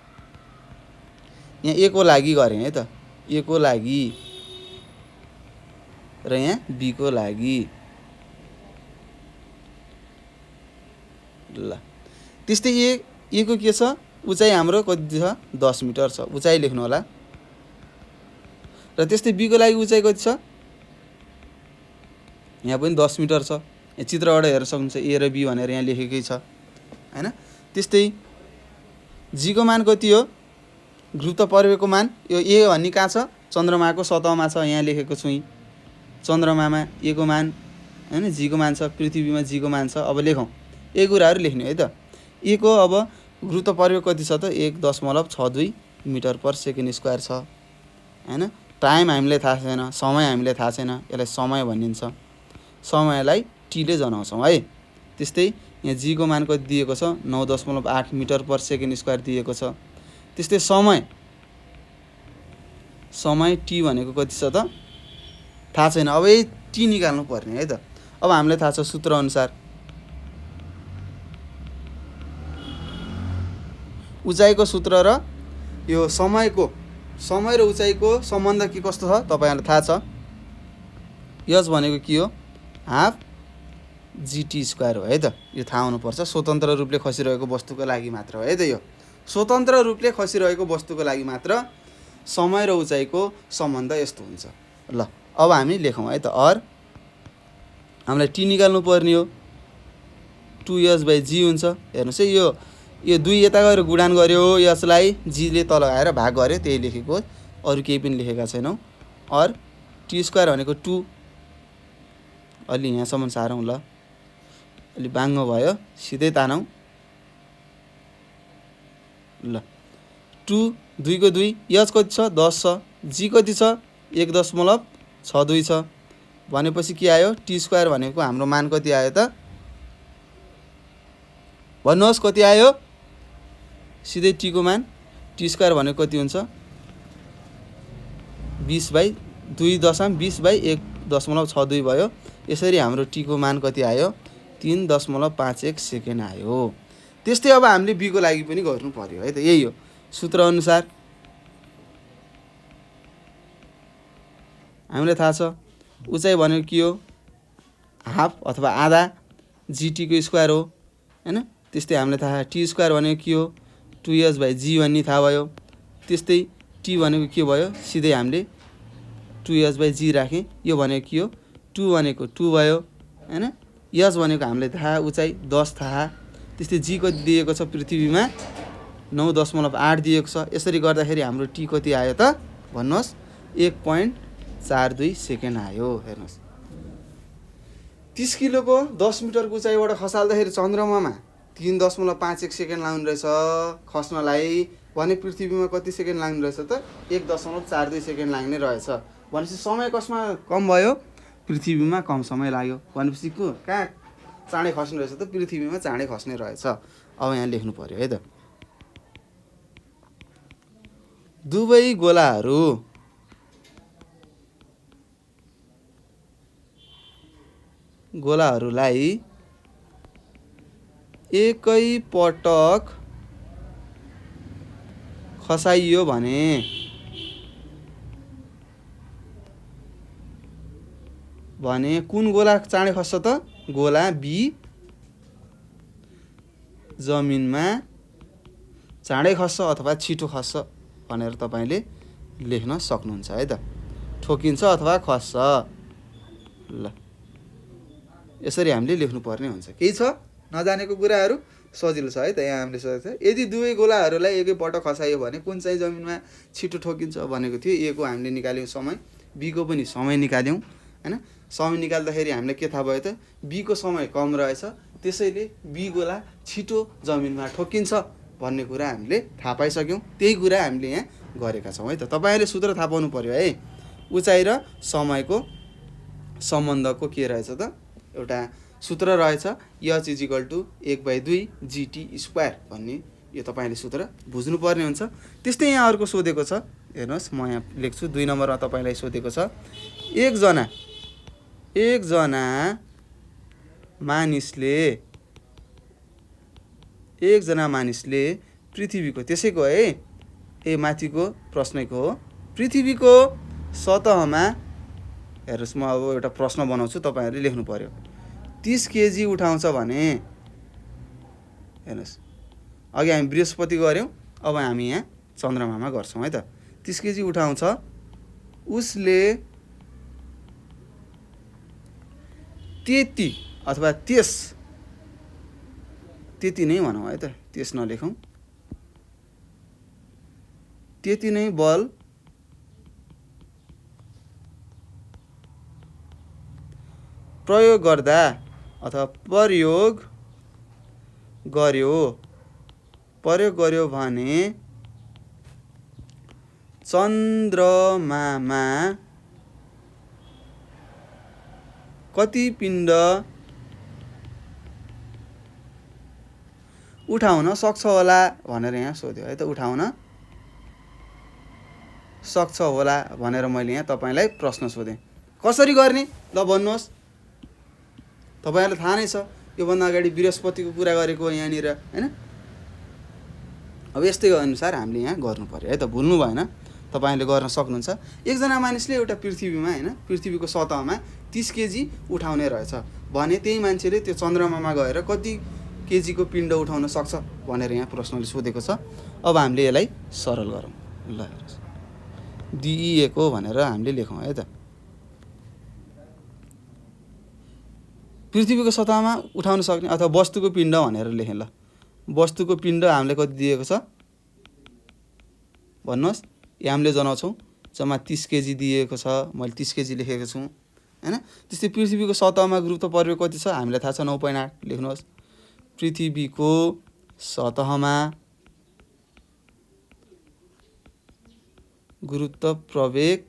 यहाँ ए को लागि गरेँ है त, ए को लागि र यहाँ बी को लागि। ल त्यस्तै ए को के छ? उचाइ हाम्रो कति छ? 10 मिटर छ। उचाइ लेख्नु होला। र त्यस्तै बी को लागि उचाइ कति छ? यहाँ पनि 10 मिटर छ। यहाँ चित्रबाट हेर्न सक्नुहुन्छ ए र बी भनेर यहाँ लेखेकै छ हैन। त्यस्तै जी को मान कति हो? गुरुत्व प्रवेगको मान यो ए भन्ने कहाँ छ? चन्द्रमाको सतहमा छ, यहाँ लेखेको छु। चन्द्रमामा ए को मान हैन जी को मान छ, पृथ्वीमा जी को मान छ। अब लेखौँ यही कुराहरू लेख्ने है त। ए को अब गुरुत्व प्रवेग कति छ त 1.62 मिटर पर सेकेन्ड स्क्वायर छ हैन। टाइम हामीले थाहा छैन, समय हामीले थाहा छैन, यसलाई समय भनिन्छ। समयलाई टी ले जनाउँछौँ है। त्यस्तै यहाँ जी को मान कति दिएको छ 9.8 मिटर पर सेकेन्ड स्क्वायर दिएको छ। त्यस्तै समय टी भनेको कति छ त थाहा छैन। अब यही टी निकाल्नु पर्ने है त। अब हामीलाई थाहा छ सूत्र अनुसार उचाइको सूत्र र यो समय र उचाइको सम्बन्ध के कस्तो छ तपाईहरुलाई थाहा छ। यस भनेको के हो हाफ जीटी स्क्वायर हो है त। यो थाहा हुनुपर्छ। स्वतन्त्र रूपले खसिरहेको वस्तुको लागि मात्र हो है त। यो स्वतन्त्र रूपले खसिरहेको वस्तुको लागि मात्र समय र उचाइको सम्बन्ध यस्तो हुन्छ। ल अब हामी लेखौँ है त। और हामीलाई टी निकाल्नु पर्ने हो 2s/g हुन्छ। हेर्नुस् है यो 2 यता गएर गुणान गर्यो, यसलाई g ले तल आएर भाग गर्यो, त्यही लेखेको, अरु केही पनि लेखेका छैनौं। और टी स्क्वायर भनेको 2 अलि यहाँसम्म सारौँ ल, अलि बाङ्गो भयो, सिधै तानौँ ल। 2 2 को 2 यस कति छ 10 छ, जी कति छ 1.62 छ भनेपछि के आयो टी स्क्वायर भनेको हाम्रो मान कति आयो त भन्नुहोस् कति आयो। सिधै टी को मान टी स्क्वायर भनेको कति हुन्छ 20/2.20/1.62 भयो। यसरी हाम्रो टी को मान कति आयो 3.51 सेकेन्ड आयो। त्यस्तै अब हामीले बी को लागि पनि गर्नु पर्यो है त। यही हो सूत्र अनुसार हामीलाई थाहा छ उचाइ भनेको के हो हाफ अथवा आधा जीटी को स्क्वायर हो हैन। त्यस्तै हामीलाई थाहा टी स्क्वायर भनेको के हो 2s/g भन्ने थाहा भयो। त्यस्तै टी भनेको के भयो सिधै हामीले 2s/g राखे। यो भनेको के हो 2 भनेको 2 भयो हैन। यस भनेको हामीलाई थाहा उचाइ 10 थाहा। त्यस्तै जी कति दिएको छ पृथ्वीमा 9.8 दिएको छ। यसरी गर्दाखेरि हाम्रो टी कति आयो त भन्नुहोस् 1.42 सेकेन्ड आयो। हेर्नुहोस् 30 किलोको 10 मिटरको उचाइबाट खसाल्दाखेरि चन्द्रमामा 3.51 सेकेन्ड लाग्ने रहेछ खस्नलाई भने पृथ्वीमा कति सेकेन्ड लाग्ने रहेछ त 1.42 सेकेन्ड लाग्ने रहेछ। भनेपछि समय कसमा कम भयो पृथ्वीमा कम समय लाग्यो भनेपछि कहाँ चाँडै खस्ने रहेछ त पृथ्वीमा चाँडै खस्ने रहेछ। अब यहाँ लेख्नु पर्यो है त। दुवै गोलाहरूलाई एकै पटक खसाइयो भने कुन गोला चाँडै खस्छ त गोला बी जमिनमा चाँडै खस्छ अथवा छिटो खस्छ भनेर तपाईले लेख्न सक्नुहुन्छ है त। ठोकिन्छ अथवा खस्छ ल। यसरी हामीले लेख्नु पर्ने हुन्छ। केही छ नजानेको कुराहरू सजिलो छ है त। यहाँ हामीले सोचेको छ यदि दुवै गोलाहरूलाई एकै पटक खसाइयो भने कुन चाहिँ जमिनमा छिटो ठोकिन्छ भनेको थियो। ए को हामीले निकाल्यौँ समय, बी को पनि समय निकाल्यौँ हैन। समय निकाल्दाखेरि हामीलाई के थाहा भयो त बी को समय कम रहेछ, त्यसैले बी गोला छिटो जमिनमा ठोकिन्छ भन्ने कुरा हामीले थाहा पाइसक्यौँ। त्यही कुरा हामीले यहाँ गरेका छौँ है त। तपाईहरुले सूत्र थाहा पाउनु पर्यो है। उचाइ र समयको सम्बन्धको के रहेछ त एउटा सूत्र रहेछ h = 1/2 जीटी स्क्वायर भन्ने। यो तपाईले सूत्र बुझ्नु पर्ने हुन्छ। त्यस्तै यहाँ अर्को सोधेको छ हेर्नुहोस्, म यहाँ लेख्छु 2 नम्बरमा तपाईलाई सोधेको छ एकजना मानिसले पृथ्वीको त्यसैको है ए माथिको प्रश्नको हो पृथ्वीको सतहमा हेर्नुहोस्। म अब एउटा प्रश्न बनाउँछु तपाईहरुले लेख्नु पर्यो। 30 केजी उठाउँछ भने हेर्नुहोस् अघि हामी बृहस्पति गर्यौं, अब हामी यहाँ चन्द्रमामा गर्छौं है त। 30 केजी उठाउँछ, उसले त्यति अथवा त्यति नै भनौँ है त, त्यस नलेखौँ, त्यति नै बल प्रयोग गर्दा अथवा प्रयोग गर्यो भने चन्द्रमामा कति पिण्ड उठाउन सक्छ होला भनेर यहाँ सोध्यो है त। उठाउन सक्छ होला भनेर मैले यहाँ तपाईँलाई प्रश्न सोधेँ। कसरी गर्ने ल भन्नुहोस्। तपाईँहरूलाई थाहा नै छ, योभन्दा अगाडि बृहस्पतिको कुरा गरेको यहाँनिर हैन। अब यस्तै अनुसार हामीले यहाँ गर्नु पर्यो है त, भुल्नु भएन, तपाईँले गर्न सक्नुहुन्छ। एकजना मानिसले एउटा पृथ्वीमा हैन, पृथ्वीको सतहमा 30 केजी उठाउने रहेछ भने त्यही मान्छेले त्यो चन्द्रमामा गएर कति केजीको पिण्ड उठाउन सक्छ भनेर यहाँ प्रश्नले सोधेको छ। अब हामीले यसलाई सरल गरौँ। ल हेर्नुहोस्, दिइएको भनेर हामीले लेखौँ है त। पृथ्वीको सतहमा उठाउन सक्ने अथवा वस्तुको पिण्ड भनेर लेखेँ। ल वस्तुको पिण्ड हामीले कति दिएको छ भन्नुहोस्। यहाँ हामीले जनाउँछौँ जम्मा 30 केजी दिएको छ, मैले 30 केजी लेखेको छु हैन। त्यस्तै पृथ्वीको सतहमा गुरुत्व प्रवेग कति छ हामीलाई थाहा छ 9.8 लेख्नुहोस्। पृथ्वीको सतहमा गुरुत्व प्रवेग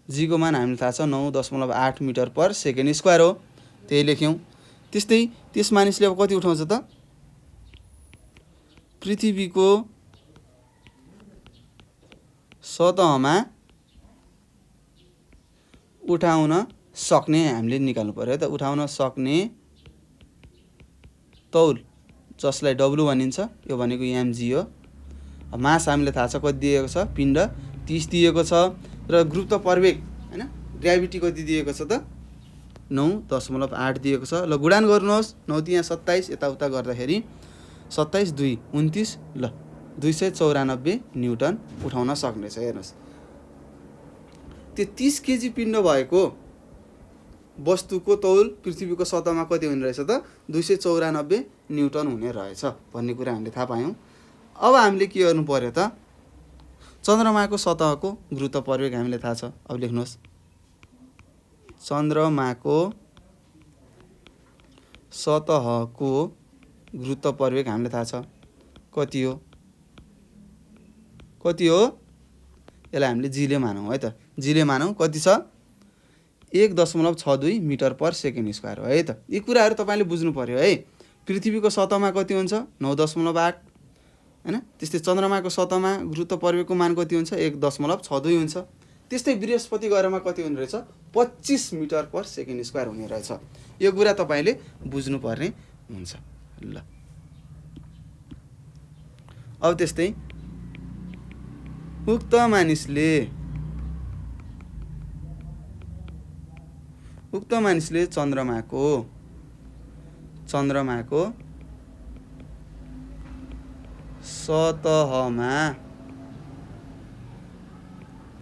जी को मान हामीलाई थाहा छ 9.8 मिटर पर सेकेन्ड स्क्वायर हो, त्यही लेख्यौँ। त्यस्तै त्यस मानिसले अब कति उठाउँछ त, पृथ्वीको सतहमा उठाउन सक्ने हामीले निकाल्नु पर्यो त। उठाउन सक्ने तौल जसलाई डब्लु भनिन्छ, यो भनेको mg हो। मास हामीले थाहा छ कति दिएको छ, पिण्ड 30 दिएको छ र गुरुत्व प्रवेग हैन ग्रेभिटी कति दिएको छ त 9.8 दिएको छ। ल गुणान गर्नुहोस्, 9 यहाँ 27 यताउता गर्दाखेरि 27 2 29 ल 294 न्युटन उठाउन सक्ने छ। हेर्नुहोस्, त्यो 30 केजी पिण्ड भएको वस्तुको तौल पृथ्वीको सतहमा कति हुने रहेछ त 294 न्युटन हुने रहेछ भन्ने कुरा हामीले थाहा पायौँ। अब हामीले के गर्नु पर्यो त, चन्द्रमाको सतहको गुरुत्व प्रवेग हामीलाई थाहा छ। अब लेख्नुहोस्, चन्द्रमाको सतहको गुरुत्व प्रवेग हामीलाई थाहा छ कति हो, यसलाई हामीले जीले मानौँ है त। जीले मानौँ कति छ 1.62 मिटर पर सेकेन्ड स्क्वायर हो है त। यी कुराहरू तपाईँले बुझ्नु पर्यो है। पृथ्वीको सतहमा कति हुन्छ 9.8 हैन। त्यस्तै चन्द्रमाको सतहमा गुरुत्व प्रवेगको मान कति हुन्छ 1.62 हुन्छ। त्यस्तै बृहस्पति ग्रहमा कति हुने रहेछ 25 मिटर पर सेकेन्ड स्क्वायर हुने रहेछ। यो कुरा तपाईँले बुझ्नुपर्ने हुन्छ। ल अब त्यस्तै उक्त मानिसले चन्द्रमाको सतहमा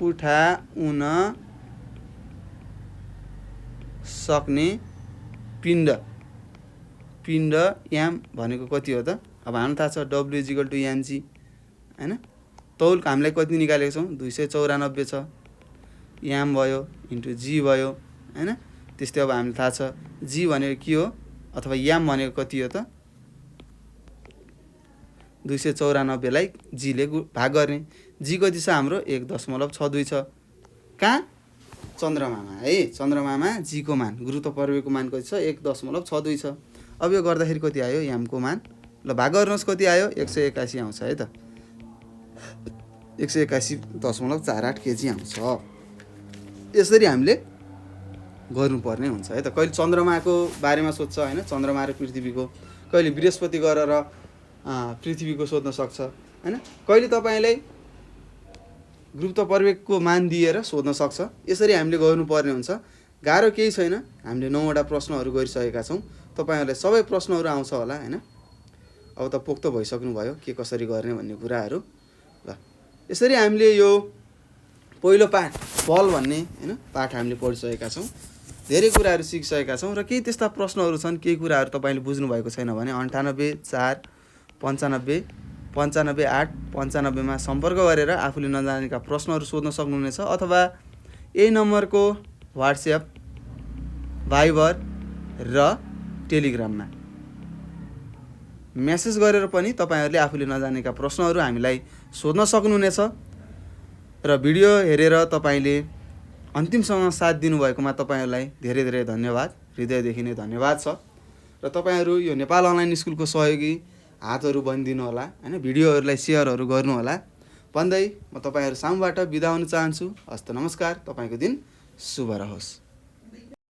उठाउन सक्ने पिण्ड याम भनेको कति हो त। अब हामीलाई थाहा छ W = mg हैन। तौल हामीलाई कति निकालेको छौँ 294 छ, याम भयो इन्टु जी भयो हैन। त्यस्तै अब हामीलाई थाहा छ जी भनेको के हो अथवा याम भनेको कति हो त 294 लाई जी ले भाग गर्ने। जी कति छ हाम्रो 1.62 छ। कहाँ चन्द्रमामा है, चन्द्रमामा जी को मान गुरुत्व प्रवेगको मान कति छ 1.62 छ। अब यो गर्दाखेरि कति आयो यामको मान, ल भाग गर्नुहोस् कति आयो 181 आउँछ है त। 181.48 केजी आउँछ। यसरी हामीले गर्नुपर्ने हुन्छ है त। कहिले चन्द्रमाको बारेमा सोध्छ हैन, चन्द्रमा र पृथ्वीको, कहिले बृहस्पति ग्रह र पृथ्वीको सोध्न सक्छ हैन, कहिले तपाईँलाई गुरुत्व प्रवेगको मान दिएर सोध्न सक्छ। यसरी हामीले गर्नुपर्ने हुन्छ। गाह्रो केही छैन, हामीले 9वटा प्रश्नहरू गरिसकेका छौँ। तपाईँहरूलाई सबै प्रश्नहरू आउँछ होला हैन। अब त पोख्त भइसक्नु भयो के कसरी गर्ने भन्ने कुराहरू। ल यसरी हामीले यो पहिलो पाठ बल भन्ने हैन पाठ हामीले पढिसकेका छौँ। धेरै कुराहरू सिकिसकेका छौँ र केही त्यस्ता प्रश्नहरू छन्, केही कुराहरू तपाईँले बुझ्नु भएको छैन भने 98 4 95 95 8 95 मा सम्पर्क गरेर आफूले नजानेका प्रश्नहरू सोध्न सक्नुहुनेछ, अथवा यही नम्बरको व्हाट्सएप, भाइबर र टेलिग्राममा मेसेज गरेर पनि तपाईँहरूले आफूले नजानेका प्रश्नहरू हामीलाई सोध्न सक्नुहुनेछ। र भिडियो हेरेर तपाईँले अन्तिमसम्म साथ दिनुभएकोमा तपाईँहरूलाई धेरै धेरै धन्यवाद, हृदयदेखि नै धन्यवाद छ। र तपाईँहरू यो नेपाल अनलाइन स्कुलको सहयोगी हातहरू बनिदिनु होला हैन, भिडियोहरूलाई सेयरहरू गर्नुहोला भन्दै म तपाईँहरू सामुबाट बिदा हुन चाहन्छु। हस्त नमस्कार, तपाईँको दिन शुभ रहोस्।